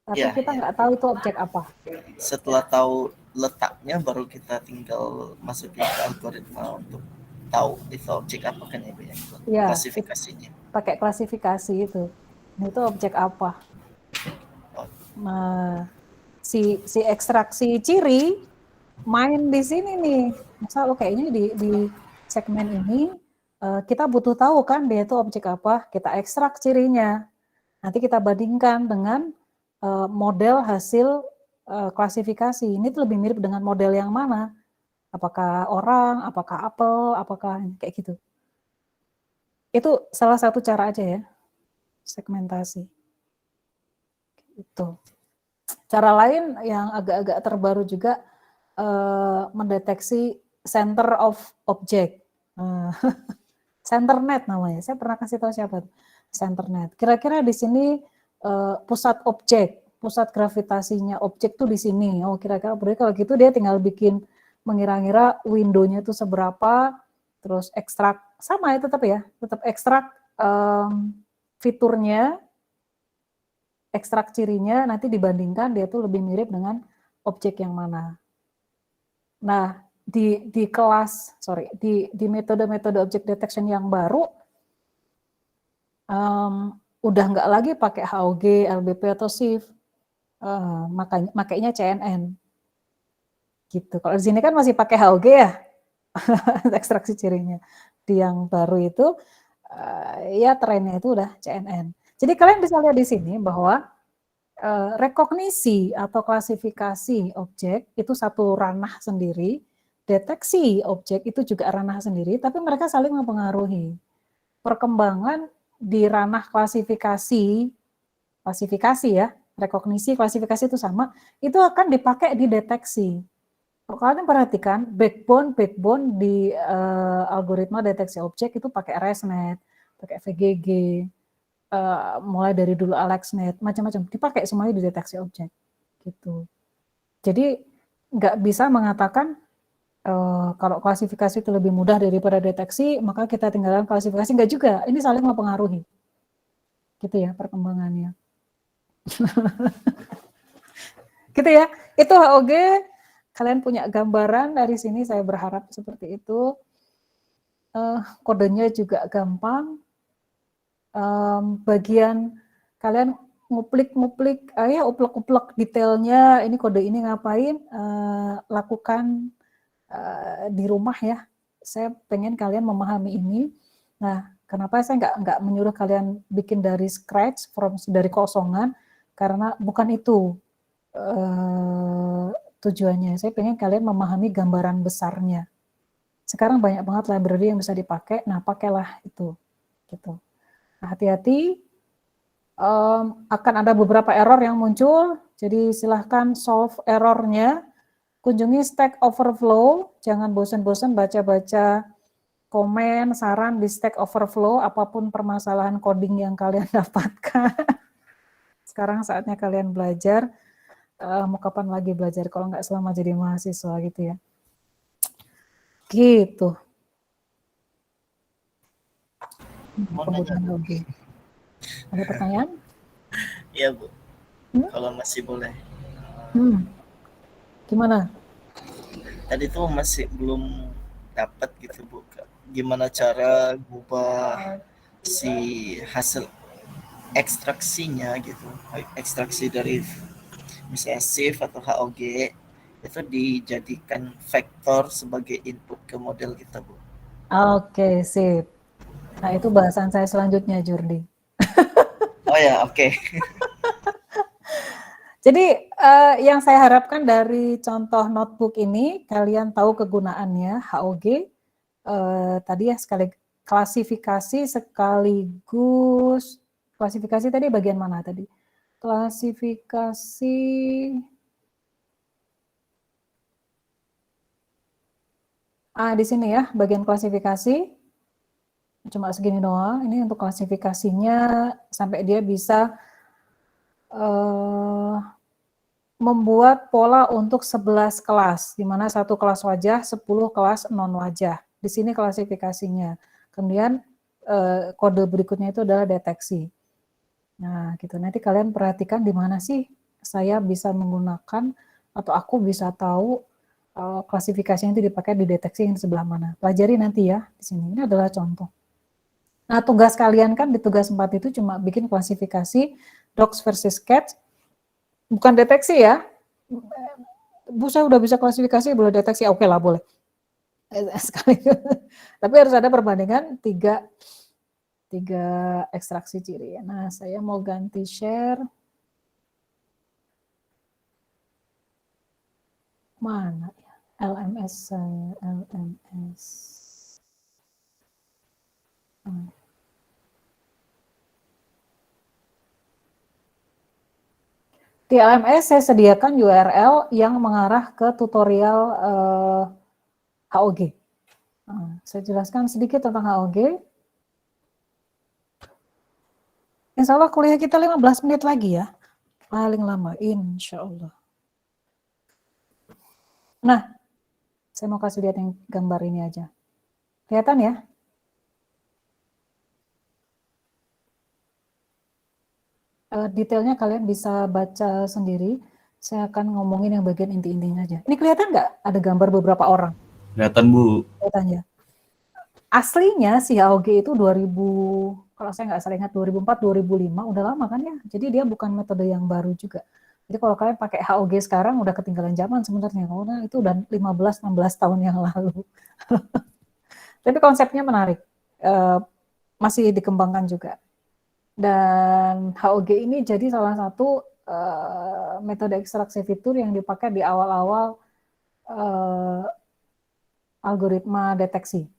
Tapi Ya, kita nggak tahu itu objek apa. Setelah tahu letaknya, baru kita tinggal masukin ke algoritma untuk tahu itu objek apa kan ya, Ya, klasifikasinya. Pakai klasifikasi itu. Itu objek apa? Nah, si ekstraksi ciri main di sini nih. Misal kayaknya di segmen ini kita butuh tahu kan dia itu objek apa, kita ekstrak cirinya. Nanti kita bandingkan dengan model hasil klasifikasi. Ini tuh lebih mirip dengan model yang mana? Apakah orang, apakah apel, apakah kayak gitu. Itu salah satu cara aja ya, segmentasi. Itu. Cara lain yang agak-agak terbaru juga mendeteksi center of object. CenterNet namanya. Saya pernah kasih tahu siapa tuh? CenterNet. Kira-kira di sini pusat objek, pusat gravitasinya objek tuh di sini. Oh, kira-kira berarti kalau gitu dia tinggal bikin mengira-ngira window-nya itu seberapa, terus ekstrak sama ya tetap ekstrak fiturnya, ekstrak cirinya, nanti dibandingkan dia tuh lebih mirip dengan objek yang mana. Nah, di metode-metode object detection yang baru, udah nggak lagi pakai HOG, LBP atau SIF, makanya CNN. Gitu. Kalau di sini kan masih pakai HOG ya, ekstraksi cirinya. Di yang baru itu, ya trennya itu udah CNN. Jadi kalian bisa lihat di sini bahwa rekognisi atau klasifikasi objek itu satu ranah sendiri, deteksi objek itu juga ranah sendiri, tapi mereka saling mempengaruhi. Perkembangan di ranah klasifikasi ya, rekognisi, klasifikasi itu sama, itu akan dipakai di deteksi. Kalau kalian perhatikan, backbone di algoritma deteksi objek itu pakai ResNet, pakai VGG, mulai dari dulu AlexNet, macam-macam, dipakai semuanya di deteksi objek. Gitu. Jadi nggak bisa mengatakan kalau klasifikasi itu lebih mudah daripada deteksi, maka kita tinggalkan klasifikasi. Enggak juga, ini saling mempengaruhi. Gitu ya perkembangannya. Gitu ya, itu HOG, kalian punya gambaran dari sini, saya berharap seperti itu. Kodenya juga gampang. Bagian kalian nguplik-nguplik, ya uplek-uplek detailnya, ini kode ini ngapain, lakukan di rumah ya. Saya pengen kalian memahami ini. Nah, kenapa saya nggak menyuruh kalian bikin dari scratch, dari kosongan, karena bukan itu tujuannya. Saya pengen kalian memahami gambaran besarnya. Sekarang banyak banget library yang bisa dipakai, nah pakailah itu. Gitu. Nah, hati-hati, akan ada beberapa error yang muncul, jadi silahkan solve errornya. Kunjungi Stack Overflow, jangan bosan-bosan baca-baca komen, saran di Stack Overflow, apapun permasalahan coding yang kalian dapatkan. Sekarang saatnya kalian belajar, mau kapan lagi belajar, kalau nggak selama jadi mahasiswa gitu ya. Gitu. Ada pertanyaan? Iya Bu, kalau masih boleh. Gimana? Tadi tuh masih belum dapat gitu Bu, gimana cara ngubah si hasil ekstraksinya gitu, ekstraksi dari misalnya SIF atau HOG itu dijadikan vektor sebagai input ke model kita Bu. Oke, sip. Nah, itu bahasan saya selanjutnya, Jordi. Oh ya, oke. Jadi yang saya harapkan dari contoh notebook ini, kalian tahu kegunaannya, HOG, tadi ya klasifikasi sekaligus, klasifikasi tadi bagian mana tadi? Klasifikasi, di sini ya, bagian klasifikasi, cuma segini doang, ini untuk klasifikasinya, sampai dia bisa membuat pola untuk 11 kelas, di mana 1 kelas wajah, 10 kelas non wajah. Di sini klasifikasinya. Kemudian kode berikutnya itu adalah deteksi. Nah, gitu. Nanti kalian perhatikan di mana sih saya bisa menggunakan atau aku bisa tahu klasifikasinya itu dipakai di deteksi yang di sebelah mana. Pelajari nanti ya di sini. Ini adalah contoh. Nah, tugas kalian kan di tugas 4 itu cuma bikin klasifikasi dogs versus cats, bukan deteksi ya. Bu, saya udah bisa klasifikasi, boleh deteksi, oke lah, boleh. Sekali. Tapi harus ada perbandingan tiga ekstraksi ciri. Nah, saya mau ganti share. Mana ya? LMS saya, LMS. Di LMS saya sediakan URL yang mengarah ke tutorial HOG. Saya jelaskan sedikit tentang HOG. Insya Allah kuliah kita 15 menit lagi ya. Paling lama, insya Allah. Nah, saya mau kasih lihat yang gambar ini aja. Kelihatan ya? Detailnya kalian bisa baca sendiri. Saya akan ngomongin yang bagian inti-intinya aja. Ini kelihatan nggak ada gambar beberapa orang? Kelihatan Bu. Kelihatan ya. Aslinya si HOG itu 2000, kalau saya nggak salah ingat 2004, 2005, udah lama kan ya. Jadi dia bukan metode yang baru juga. Jadi kalau kalian pakai HOG sekarang udah ketinggalan zaman sebenarnya, karena itu udah 15-16 tahun yang lalu. Tapi konsepnya menarik, masih dikembangkan juga. Dan HOG ini jadi salah satu metode ekstraksi fitur yang dipakai di awal-awal algoritma deteksi.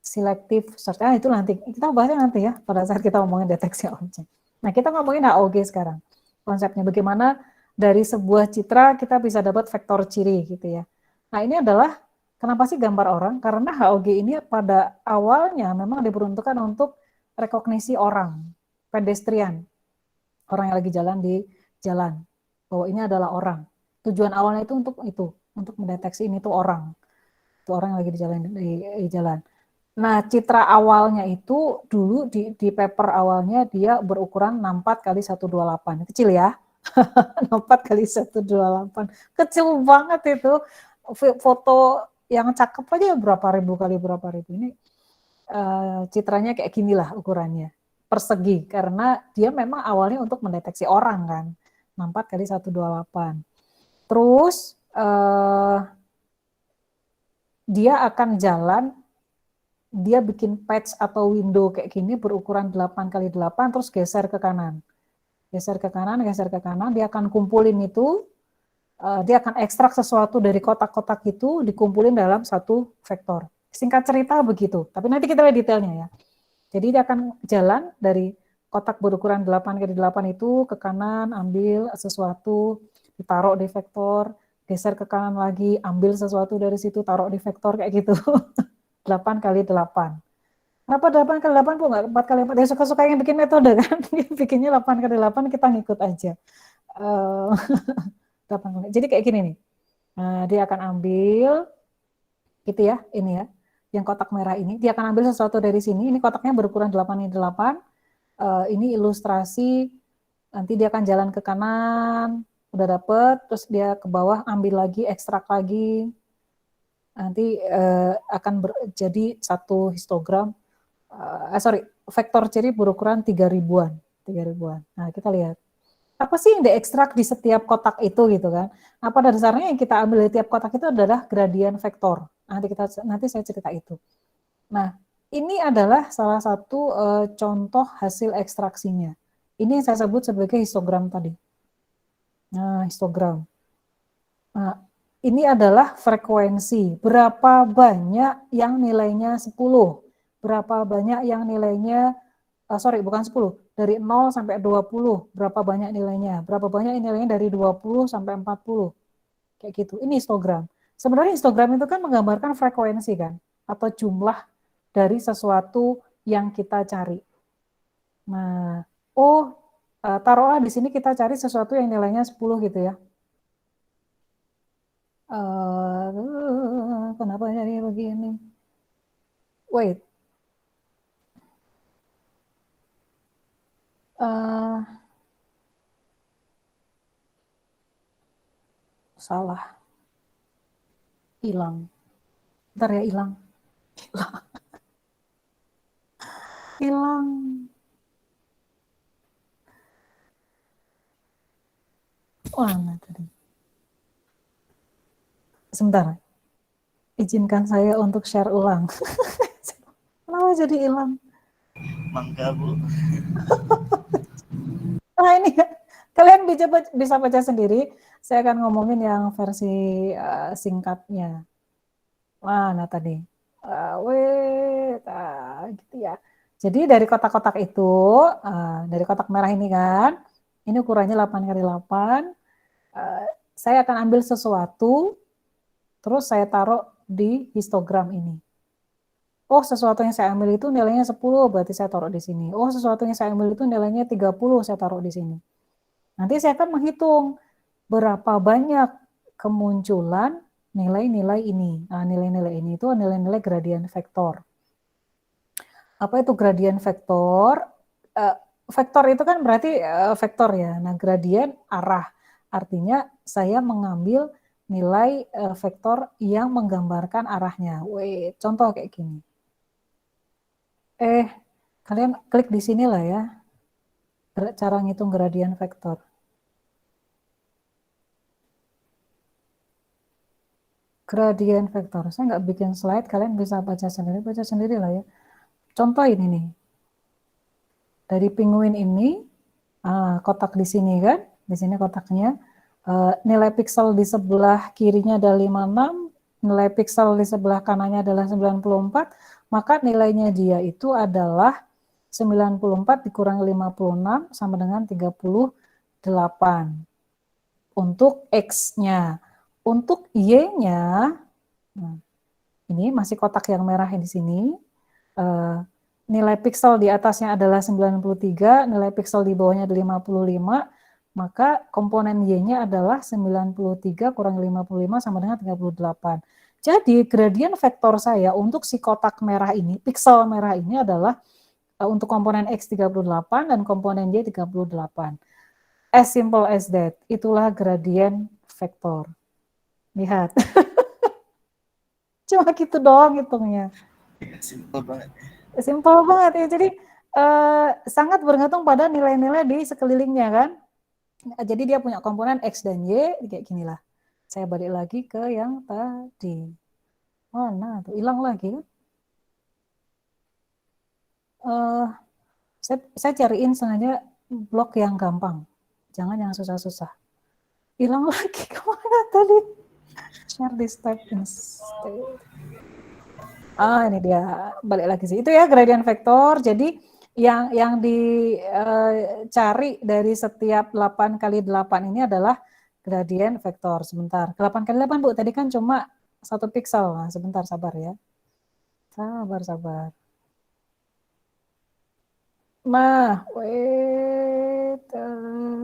Selective search, itu nanti, kita bahasnya nanti ya, pada saat kita ngomongin deteksi objek. Nah, kita ngomongin HOG sekarang. Konsepnya bagaimana dari sebuah citra kita bisa dapat vektor ciri gitu ya. Nah, ini adalah kenapa sih gambar orang? Karena HOG ini pada awalnya memang diperuntukkan untuk rekognisi orang, pedestrian, orang yang lagi jalan di jalan, bahwa ini adalah orang. Tujuan awalnya itu untuk mendeteksi ini tuh orang. Itu orang yang lagi di jalan. Nah, citra awalnya itu dulu di paper awalnya dia berukuran 64 kali 128. Kecil ya. 64 kali 128. Kecil banget itu. Foto yang cakep aja berapa ribu kali berapa ribu. Ini citranya kayak gini lah ukurannya. Persegi, karena dia memang awalnya untuk mendeteksi orang kan. 64 kali 128. Terus dia akan jalan, dia bikin patch atau window kayak gini berukuran 8 kali 8 terus geser ke kanan. Geser ke kanan, dia akan kumpulin itu, dia akan ekstrak sesuatu dari kotak-kotak itu, dikumpulin dalam satu vektor. Singkat cerita begitu, tapi nanti kita lihat detailnya ya. Jadi dia akan jalan dari kotak berukuran 8 kali 8 itu ke kanan, ambil sesuatu, ditaruh di vektor, geser ke kanan lagi, ambil sesuatu dari situ, taruh di vektor kayak gitu. 8 kali 8. Kenapa 8 kali 8 Bu? Nggak 4 kali 4? Ya suka-suka yang bikin metode kan. Bikinnya 8 kali 8, kita ngikut aja. 8 kali. Jadi kayak gini nih. Nah, dia akan ambil, gitu ya, ini ya. Yang kotak merah ini, dia akan ambil sesuatu dari sini. Ini kotaknya berukuran 8 kali 8. Ini ilustrasi, nanti dia akan jalan ke kanan, udah dapet, terus dia ke bawah, ambil lagi, ekstrak lagi. Nanti akan jadi satu histogram, vektor ciri berukuran 3.000-an. Nah, kita lihat. Apa sih yang diekstrak di setiap kotak itu gitu kan? Nah, pada dasarnya yang kita ambil di tiap kotak itu adalah gradien vektor. Nanti saya cerita itu. Nah, ini adalah salah satu contoh hasil ekstraksinya. Ini yang saya sebut sebagai histogram tadi. Nah, histogram. Nah, ini adalah frekuensi. Berapa banyak yang nilainya 10? Berapa banyak yang nilainya, bukan 10, dari 0 sampai 20, berapa banyak nilainya? Berapa banyak nilainya dari 20 sampai 40? Kayak gitu. Ini histogram. Sebenarnya histogram itu kan menggambarkan frekuensi kan, atau jumlah dari sesuatu yang kita cari. Nah, taruhlah di sini kita cari sesuatu yang nilainya 10 gitu ya. Kenapa jadi begini? Wait. Salah. Hilang. Bentar ya, hilang. Hilang. Mana tadi? Sebentar. Izinkan saya untuk share ulang. Kenapa jadi hilang? Mangga Bu. Nah ini kalian bisa baca sendiri. Saya akan ngomongin yang versi singkatnya. Mana tadi? Gitu ya. Jadi dari kotak-kotak itu, dari kotak merah ini kan, ini ukurannya 8 kali 8. Saya akan ambil sesuatu, terus saya taruh di histogram ini. Oh, sesuatu yang saya ambil itu nilainya 10, berarti saya taruh di sini. Oh, sesuatu yang saya ambil itu nilainya 30, saya taruh di sini. Nanti saya akan menghitung berapa banyak kemunculan nilai-nilai ini. Nah, nilai-nilai ini itu nilai-nilai gradien vektor. Apa itu gradien vektor? Vektor itu kan berarti vektor ya. Nah, gradien arah. Artinya saya mengambil nilai vektor yang menggambarkan arahnya. Contoh kayak gini. Kalian klik di sini lah ya. Cara ngitung gradien vektor. Gradien vektor. Saya nggak bikin slide, kalian bisa baca sendiri lah ya. Contoh ini nih. Dari penguin ini, kotak di sini kan, di sini kotaknya, nilai piksel di sebelah kirinya ada 56, nilai piksel di sebelah kanannya adalah 94, maka nilainya dia itu adalah 94 dikurangi 56 sama dengan 38 untuk X-nya. Untuk Y-nya, nah, ini masih kotak yang merah di sini, nilai piksel di atasnya adalah 93, nilai piksel di bawahnya ada 55, maka komponen Y-nya adalah 93 kurang 55 sama dengan 38. Jadi gradien vektor saya untuk si kotak merah ini, piksel merah ini adalah untuk komponen X 38 dan komponen Y 38. As simple as that. Itulah gradien vektor. Lihat. Cuma gitu doang hitungnya. Simple banget. Simpel banget ya. Jadi sangat bergantung pada nilai-nilai di sekelilingnya kan. Jadi dia punya komponen X dan Y kayak gini lah. Saya balik lagi ke yang tadi. Mana tuh? Hilang lagi kan? Saya cariin sengaja blok yang gampang. Jangan yang susah-susah. Hilang lagi kemana tadi? Share this type instead. Ini dia, balik lagi sih. Itu ya gradien vektor. Jadi yang dicari dari setiap 8 kali 8 ini adalah gradien vektor. Sebentar. 8 kali 8 Bu, tadi kan cuma 1 piksel. Nah, sebentar, sabar ya. Sabar. Nah, wait,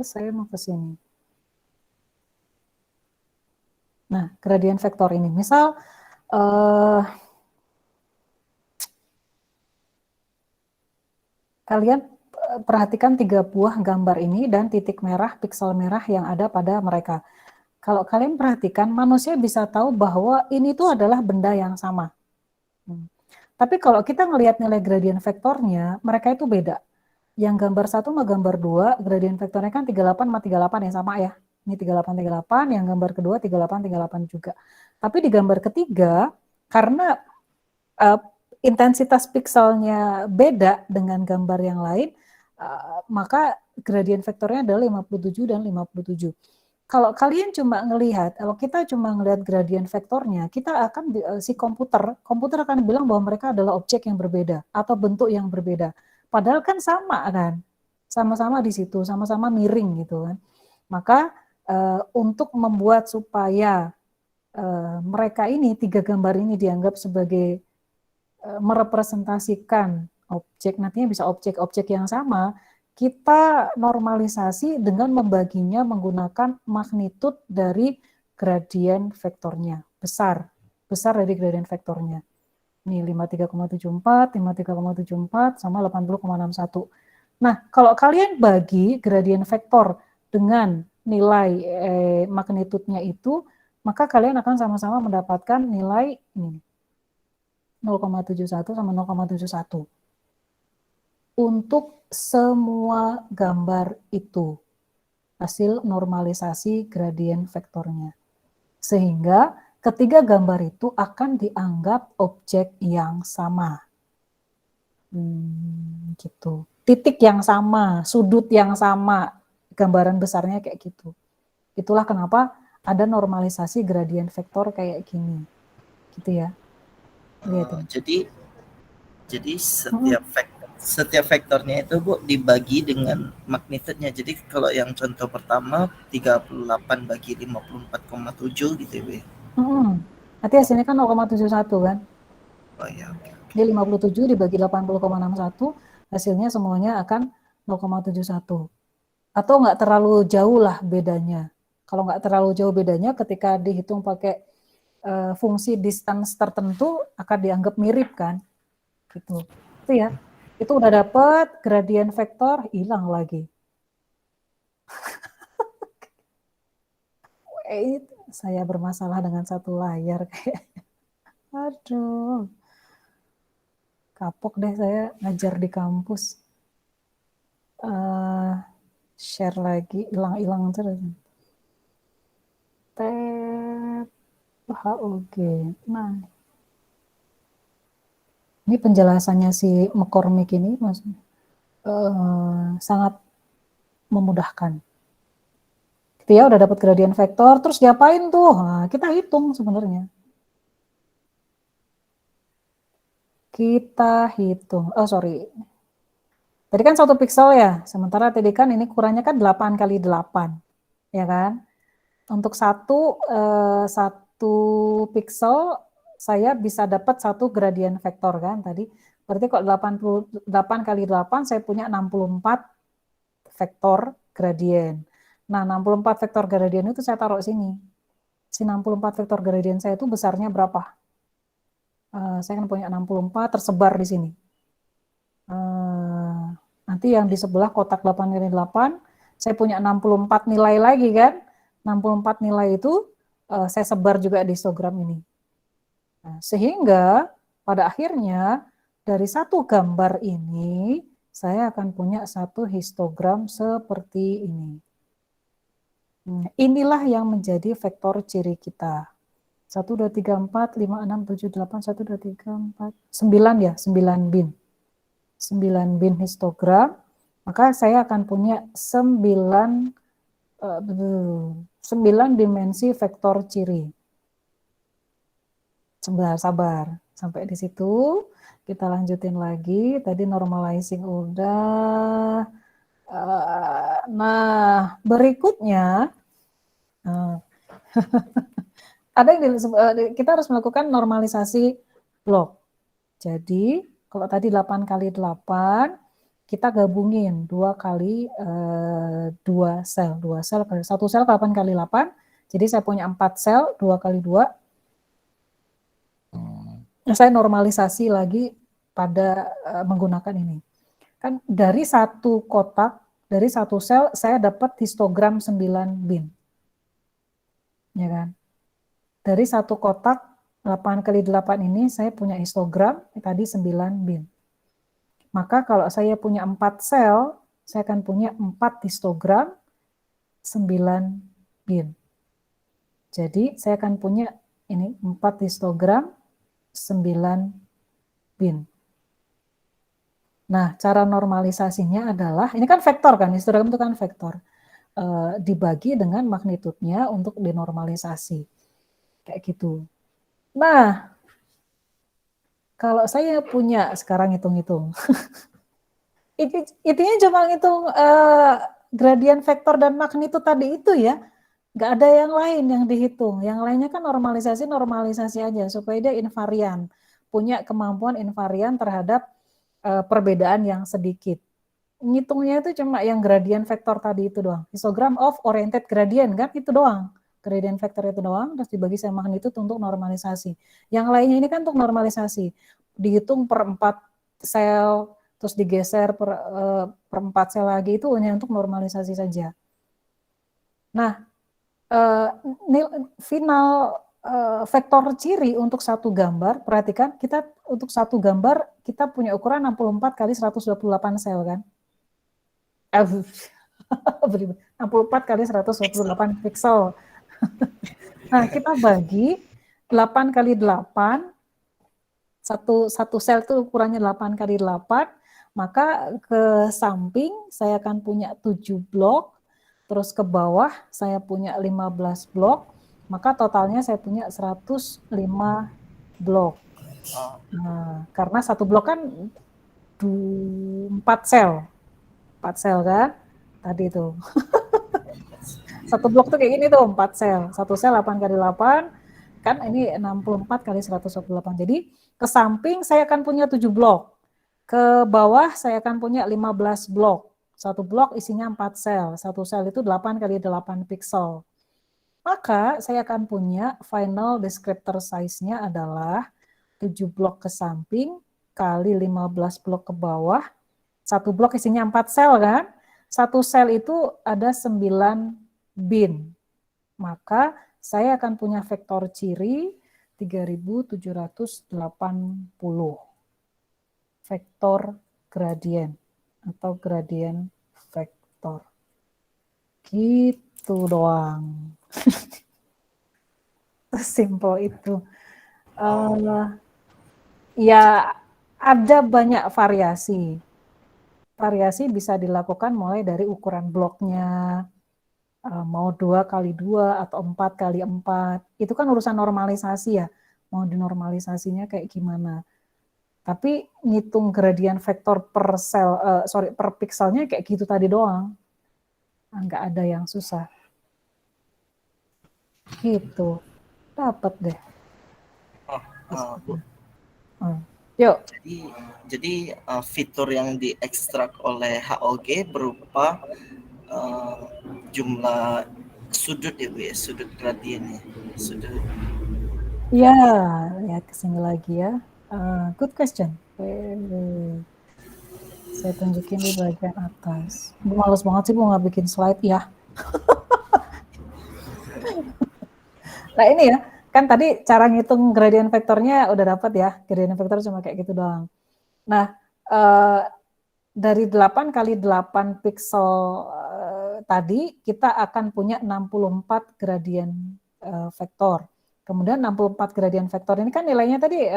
saya mau ke sini. Nah, gradien vektor ini. Misal kalian perhatikan 3 buah gambar ini dan titik merah, piksel merah yang ada pada mereka. Kalau kalian perhatikan, manusia bisa tahu bahwa ini tuh adalah benda yang sama. Tapi kalau kita ngelihat nilai gradien vektornya, mereka itu beda. Yang gambar 1 sama gambar 2, gradien vektornya kan 38 sama 38 yang sama ya. Ini 38, yang gambar kedua 38 juga. Tapi di gambar ketiga, karena intensitas pikselnya beda dengan gambar yang lain, maka gradien vektornya adalah 57 dan 57. Kalau kalian cuma kalau kita cuma ngelihat gradien vektornya, kita akan si komputer akan bilang bahwa mereka adalah objek yang berbeda atau bentuk yang berbeda. Padahal kan sama kan, sama-sama di situ, sama-sama miring gitu kan. Maka untuk membuat supaya mereka ini, 3 gambar ini dianggap sebagai merepresentasikan objek, nantinya bisa objek-objek yang sama, kita normalisasi dengan membaginya menggunakan magnitude dari gradien vektornya, besar dari gradien vektornya. Ini 53,74, 53,74 sama 80,61. Nah, kalau kalian bagi gradien vektor dengan nilai magnitude-nya itu, maka kalian akan sama-sama mendapatkan nilai ini 0,71 sama 0,71 untuk semua gambar itu, hasil normalisasi gradien vektornya. Sehingga ketiga gambar itu akan dianggap objek yang sama. Gitu. Titik yang sama, sudut yang sama, gambaran besarnya kayak gitu. Itulah kenapa ada normalisasi gradien vektor kayak gini. Gitu ya. Jadi setiap vektornya itu Bu dibagi dengan magnitudenya. Jadi kalau yang contoh pertama 38 bagi 54,7 gitu ya Bu. Nanti hasilnya kan 0,71 kan? Oh ya, oke. Jadi 57 dibagi 80,61, hasilnya semuanya akan 0,71. Atau nggak terlalu jauh lah bedanya. Kalau nggak terlalu jauh bedanya, ketika dihitung pakai fungsi distance tertentu, akan dianggap mirip kan? Gitu. Itu ya. Itu udah dapet gradien vektor, hilang lagi. Saya bermasalah dengan satu layar kayaknya. Aduh. Kapok deh saya ngajar di kampus. Share lagi, hilang-hilang terus. HOG. Nah, ini penjelasannya si McCormick ini maksudnya sangat memudahkan. Gitu ya, udah dapat gradient vektor, terus diapain tuh? Nah, kita hitung sebenarnya. Kita hitung. Oh, sorry. Tadi kan 1 piksel ya, sementara tadi kan ini ukurannya kan 8 kali 8, ya kan? Untuk satu piksel saya bisa dapat 1 gradient vektor kan tadi. Berarti kok 88 kali 8 saya punya 64 vektor gradient. Nah, 64 vektor gradient itu saya taruh sini. Si 64 vektor gradient saya itu besarnya berapa? Saya kan punya 64 tersebar di sini. Nanti yang di sebelah kotak 8 kali 8, saya punya 64 nilai lagi kan. 64 nilai itu saya sebar juga di histogram ini. Nah, sehingga pada akhirnya dari satu gambar ini, saya akan punya satu histogram seperti ini. Inilah yang menjadi vektor ciri kita. 1, 2, 3, 4, 5, 6, 7, 8, 1, 2, 3, 4, 9 ya, 9 bin. 9 bin histogram, maka saya akan punya 9 dimensi vektor ciri. Sabar, sampai di situ. Kita lanjutin lagi. Tadi normalizing udah. Nah, berikutnya ada yang kita harus melakukan normalisasi blok. Jadi, kalau tadi 8 kali 8, kita gabungin 2 kali 2 sel. 2 sel kali 1 sel 8 kali 8. Jadi saya punya 4 sel, 2 kali 2. Saya normalisasi lagi pada menggunakan ini. Kan dari satu kotak, dari satu sel, saya dapat histogram 9 bin. Ya kan? Dari satu kotak 8 kali 8 ini saya punya histogram tadi 9 bin. Maka kalau saya punya 4 sel, saya akan punya 4 histogram 9 bin. Jadi saya akan punya ini 4 histogram 9 bin. Nah, cara normalisasinya adalah, ini kan vektor kan, histogram itu kan vektor. Dibagi dengan magnitudenya untuk dinormalisasi. Kayak gitu. Nah, kalau saya punya, sekarang hitung-hitung. Intinya cuma ngitung gradient vektor dan magnitud tadi itu ya. Nggak ada yang lain yang dihitung. Yang lainnya kan normalisasi aja supaya dia invarian. Punya kemampuan invarian terhadap perbedaan yang sedikit. Ngitungnya itu cuma yang gradient vektor tadi itu doang. Histogram of oriented gradient kan itu doang. Gradient vektor itu doang, terus dibagi sama magnitud untuk normalisasi. Yang lainnya ini kan untuk normalisasi. Dihitung per 4 sel, terus digeser per 4 sel lagi, itu hanya untuk normalisasi saja. Nah, final vektor ciri untuk satu gambar, perhatikan kita untuk satu gambar kita punya ukuran 64 kali 128 sel kan. 64 kali 128 pixel. Nah, kita bagi 8 kali 8, satu sel itu ukurannya 8 kali 8, maka ke samping saya akan punya 7 blok, terus ke bawah saya punya 15 blok, maka totalnya saya punya 105 blok. Nah, karena satu blok kan 4 sel. 4 sel kan? Tadi itu. Satu blok tuh kayak gini tuh, 4 sel. Satu sel 8 kali 8, kan ini 64 kali 128. Jadi ke samping saya akan punya 7 blok. Ke bawah saya akan punya 15 blok. Satu blok isinya 4 sel. Satu sel itu 8 kali 8 pixel. Maka saya akan punya final descriptor size-nya adalah 7 blok ke samping kali 15 blok ke bawah. Satu blok isinya 4 sel kan? Satu sel itu ada 9 bin. Maka saya akan punya vektor ciri 3780. Vektor gradient atau gradient vektor. Gitu doang. Sesimpel itu. Ya ada banyak variasi. Variasi bisa dilakukan mulai dari ukuran bloknya, mau 2x2 atau 4x4. Itu kan urusan normalisasi ya. Mau dinormalisasinya kayak gimana. Tapi ngitung gradient vektor per per pixelnya kayak gitu tadi doang. Nggak ada yang susah. Gitu. Dapat deh. Bu. Yuk. Jadi fitur yang diekstrak oleh HOG berupa jumlah sudut ya Bu ya, sudut gradiennya. Sudut. Ya, lihat kesini lagi ya. Good question. Saya tunjukin di bagian atas. Males banget sih mau nggak bikin slide ya. Nah ini ya, kan tadi cara ngitung gradient vektornya udah dapat ya. Gradient vektor cuma kayak gitu doang. Nah, dari 8x8 pixel tadi, kita akan punya 64 gradient vektor. Kemudian 64 gradient vektor ini kan nilainya tadi,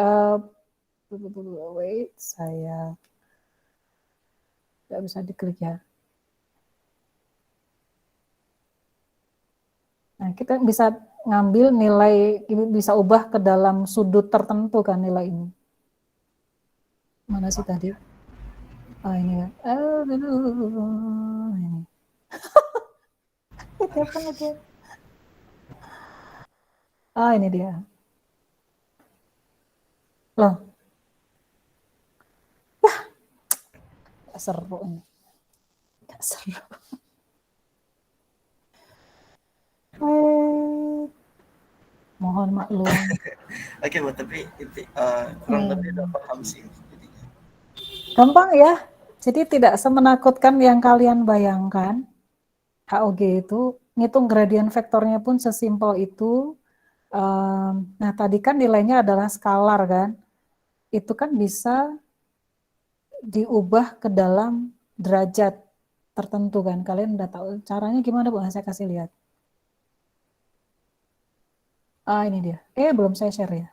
wait, saya nggak bisa diklik ya. Nah, kita bisa ngambil nilai, bisa ubah ke dalam sudut tertentu kan nilai ini. Mana sih tadi? Oh ini ya. Ini. Telepon lagi. Ini dia. Loh. Ya. Gak seru ini. Gak seru. Mohon maklum. Oke Bu, tapi kurang lebih udah paham sih. Gampang ya. Jadi tidak semenakutkan yang kalian bayangkan. HOG itu ngitung gradient vektornya pun sesimpel itu. Nah tadi kan nilainya adalah skalar kan. Itu kan bisa diubah ke dalam derajat tertentu kan. Kalian udah tahu caranya gimana Bu? Saya kasih lihat. Ini dia. Belum saya share ya.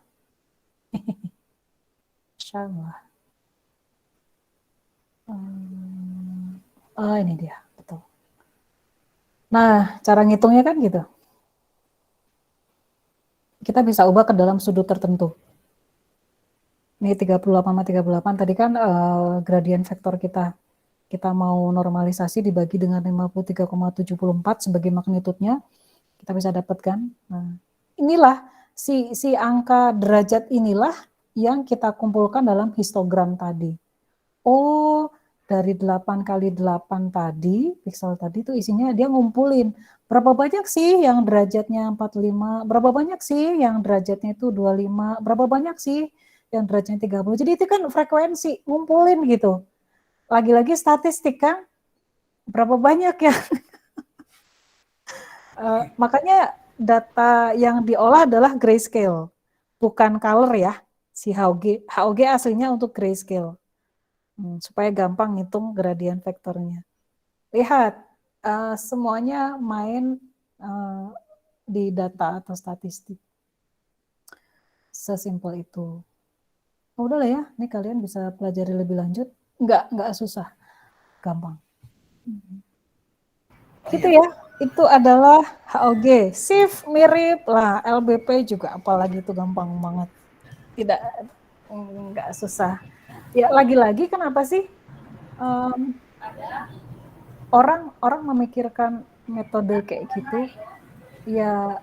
Insyaallah. Ini dia. Betul. Nah, cara ngitungnya kan gitu. Kita bisa ubah ke dalam sudut tertentu. Ini 38/38 tadi kan gradient vektor kita. Kita mau normalisasi dibagi dengan 53,74 sebagai magnitudenya. Kita bisa dapatkan. Nah, inilah si angka derajat inilah yang kita kumpulkan dalam histogram tadi. Oh, dari 8x8 tadi, pixel tadi itu isinya dia ngumpulin berapa banyak sih yang derajatnya 45, berapa banyak sih yang derajatnya itu 25, berapa banyak sih yang derajatnya 30. Jadi itu kan frekuensi, ngumpulin gitu. Lagi-lagi statistik kan, berapa banyak ya. Makanya data yang diolah adalah grayscale, bukan color ya, si HOG. HOG aslinya untuk grayscale. Supaya gampang ngitung gradient vektornya. Lihat, semuanya main di data atau statistik. Sesimpel itu. Udah lah ya, ini kalian bisa pelajari lebih lanjut. Nggak susah, gampang. Gitu ya, itu adalah HOG. SIF mirip lah, LBP juga apalagi itu gampang banget. Nggak susah. Ya lagi-lagi kenapa sih orang memikirkan metode kayak gitu? Ya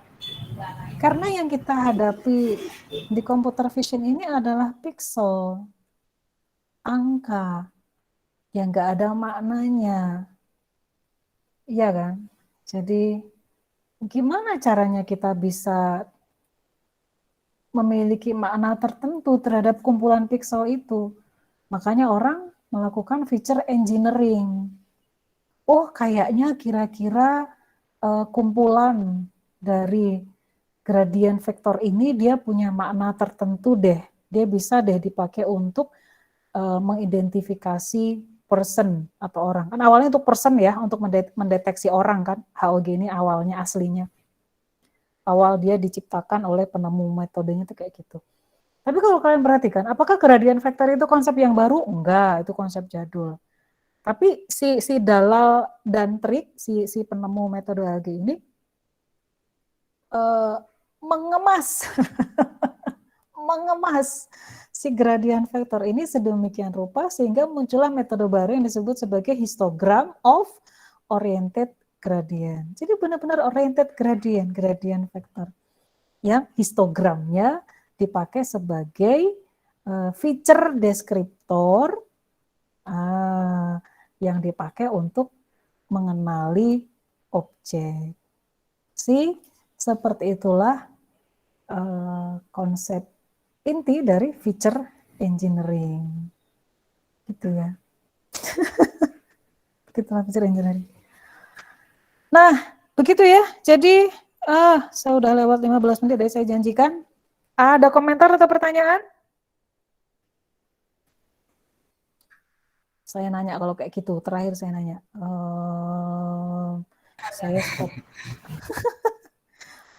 karena yang kita hadapi di computer vision ini adalah pixel, angka yang nggak ada maknanya, iya kan? Jadi gimana caranya kita bisa memiliki makna tertentu terhadap kumpulan pixel itu? Makanya orang melakukan feature engineering. Oh, kayaknya kira-kira kumpulan dari gradient vektor ini dia punya makna tertentu deh. Dia bisa deh dipakai untuk mengidentifikasi person atau orang. Kan awalnya untuk person ya, untuk mendeteksi orang kan. HOG ini awalnya aslinya. awal dia diciptakan oleh penemu metodenya itu kayak gitu. Tapi kalau kalian perhatikan, apakah gradient vector itu konsep yang baru? Enggak, itu konsep jadul. Tapi si dalal dan trik, si penemu metode AG ini mengemas mengemas si gradient vector ini sedemikian rupa sehingga muncullah metode baru yang disebut sebagai histogram of oriented gradient. Jadi benar-benar oriented gradient vector yang histogramnya dipakai sebagai feature deskriptor yang dipakai untuk mengenali objek. Seperti itulah konsep inti dari feature engineering. Gitu ya. Begitulah feature engineering. Nah, begitu ya. Jadi, saya udah lewat 15 menit dari saya janjikan. Ada komentar atau pertanyaan? Saya nanya kalau kayak gitu, terakhir saya nanya. Saya stop.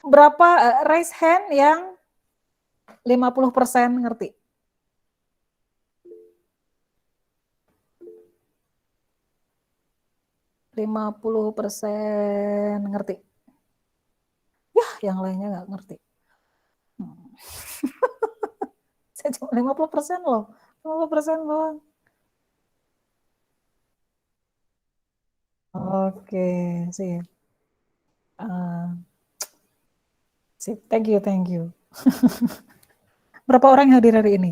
Berapa raise hand yang 50% ngerti? %50 ngerti. Yah, yang lainnya nggak ngerti. Saya cuma 50% loh. 50% doang. Oke, sip. Sip, thank you. Berapa orang yang hadir hari ini?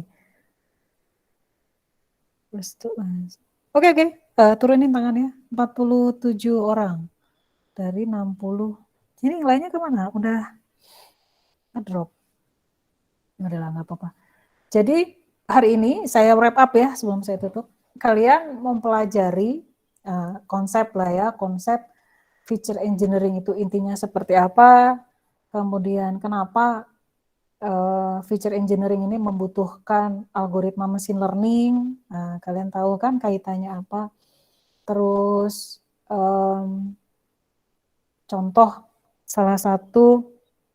Oke, turunin tangannya. 47 orang dari 60. Ini yang lainnya kemana? Udah ngedrop. Udah lah, nggak apa-apa. Jadi hari ini saya wrap up ya sebelum saya tutup. Kalian mempelajari konsep lah ya, konsep feature engineering itu intinya seperti apa, kemudian kenapa feature engineering ini membutuhkan algoritma machine learning. Nah, kalian tahu kan kaitannya apa. Terus contoh salah satu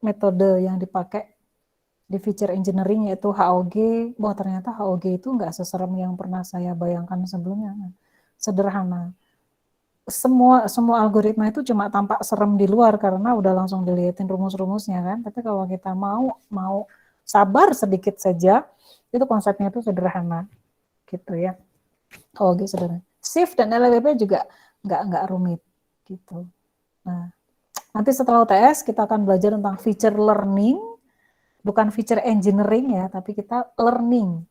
metode yang dipakai di feature engineering yaitu HOG. Wah, ternyata HOG itu nggak seserem yang pernah saya bayangkan sebelumnya. Sederhana. Semua algoritma itu cuma tampak serem di luar karena udah langsung dilihatin rumus-rumusnya kan. Tapi kalau kita mau sabar sedikit saja, itu konsepnya itu sederhana, gitu ya. HOG sederhana. Shift dan LLVP juga nggak rumit, gitu. Nah, nanti setelah UTS kita akan belajar tentang feature learning, bukan feature engineering ya, tapi kita learning.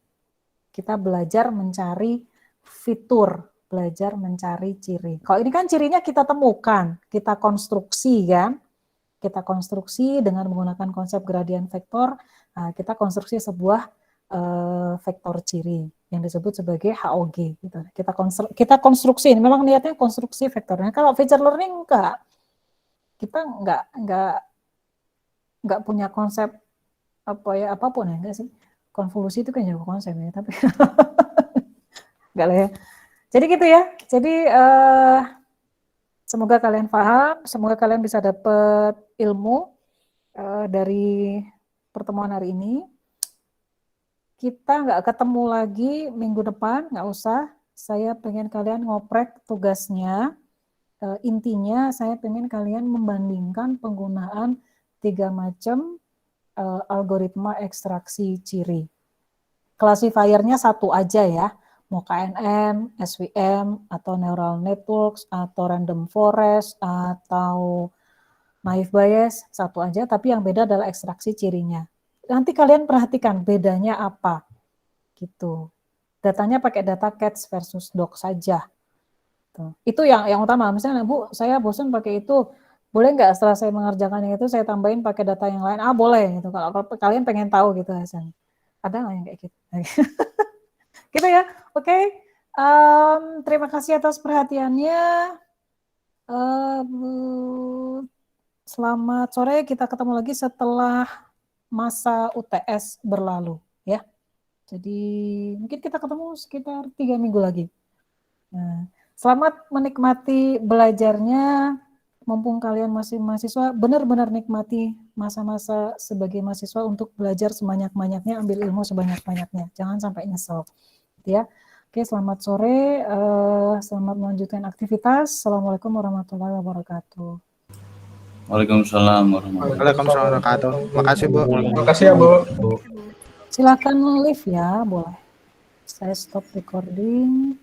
Kita belajar mencari fitur, belajar mencari ciri. Kalau ini kan cirinya kita temukan, kita konstruksi kan. Kita konstruksi dengan menggunakan konsep gradient vector, kita konstruksi sebuah vektor ciri yang disebut sebagai HOG. Gitu. Kita konstruksi, memang niatnya konstruksi vektornya. Kalau feature learning enggak, kita enggak punya konsep apapun ya, enggak sih? Konvolusi itu kan juga konsep ya, tapi enggak lah ya. Jadi gitu ya. Jadi semoga kalian paham, semoga kalian bisa dapat ilmu dari pertemuan hari ini. Kita nggak ketemu lagi minggu depan, nggak usah. Saya pengen kalian ngoprek tugasnya. Intinya saya pengen kalian membandingkan penggunaan 3 macam algoritma ekstraksi ciri. Classifiernya satu aja ya. Mau KNN, SVM, atau neural networks, atau random forest, atau naive Bayes, satu aja, tapi yang beda adalah ekstraksi cirinya. Nanti kalian perhatikan bedanya apa, gitu. Datanya pakai data cats versus doc saja. Tuh. Itu yang utama. Misalnya, Bu, saya bosan pakai itu, boleh nggak setelah saya mengerjakan yang itu, saya tambahin pakai data yang lain? Boleh, gitu. Kalau kalian pengen tahu gitu hasilnya. Ada nggak yang kayak gitu? Gitu ya, oke. Terima kasih atas perhatiannya. Selamat sore, kita ketemu lagi setelah masa UTS berlalu ya. Jadi mungkin kita ketemu sekitar 3 minggu lagi. Nah, selamat menikmati belajarnya. mumpung kalian masih mahasiswa, benar-benar nikmati masa-masa sebagai mahasiswa untuk belajar sebanyak-banyaknya, ambil ilmu sebanyak-banyaknya. Jangan sampai nyesel. Gitu ya. Oke, selamat sore. Selamat melanjutkan aktivitas. Assalamualaikum warahmatullahi wabarakatuh. Waalaikumsalam warahmatullahi Waalaikumsalam warahmatullahi wabarakatuh. Makasih, Bu. Makasih ya, Bu. Silakan live ya, boleh. Saya stop recording.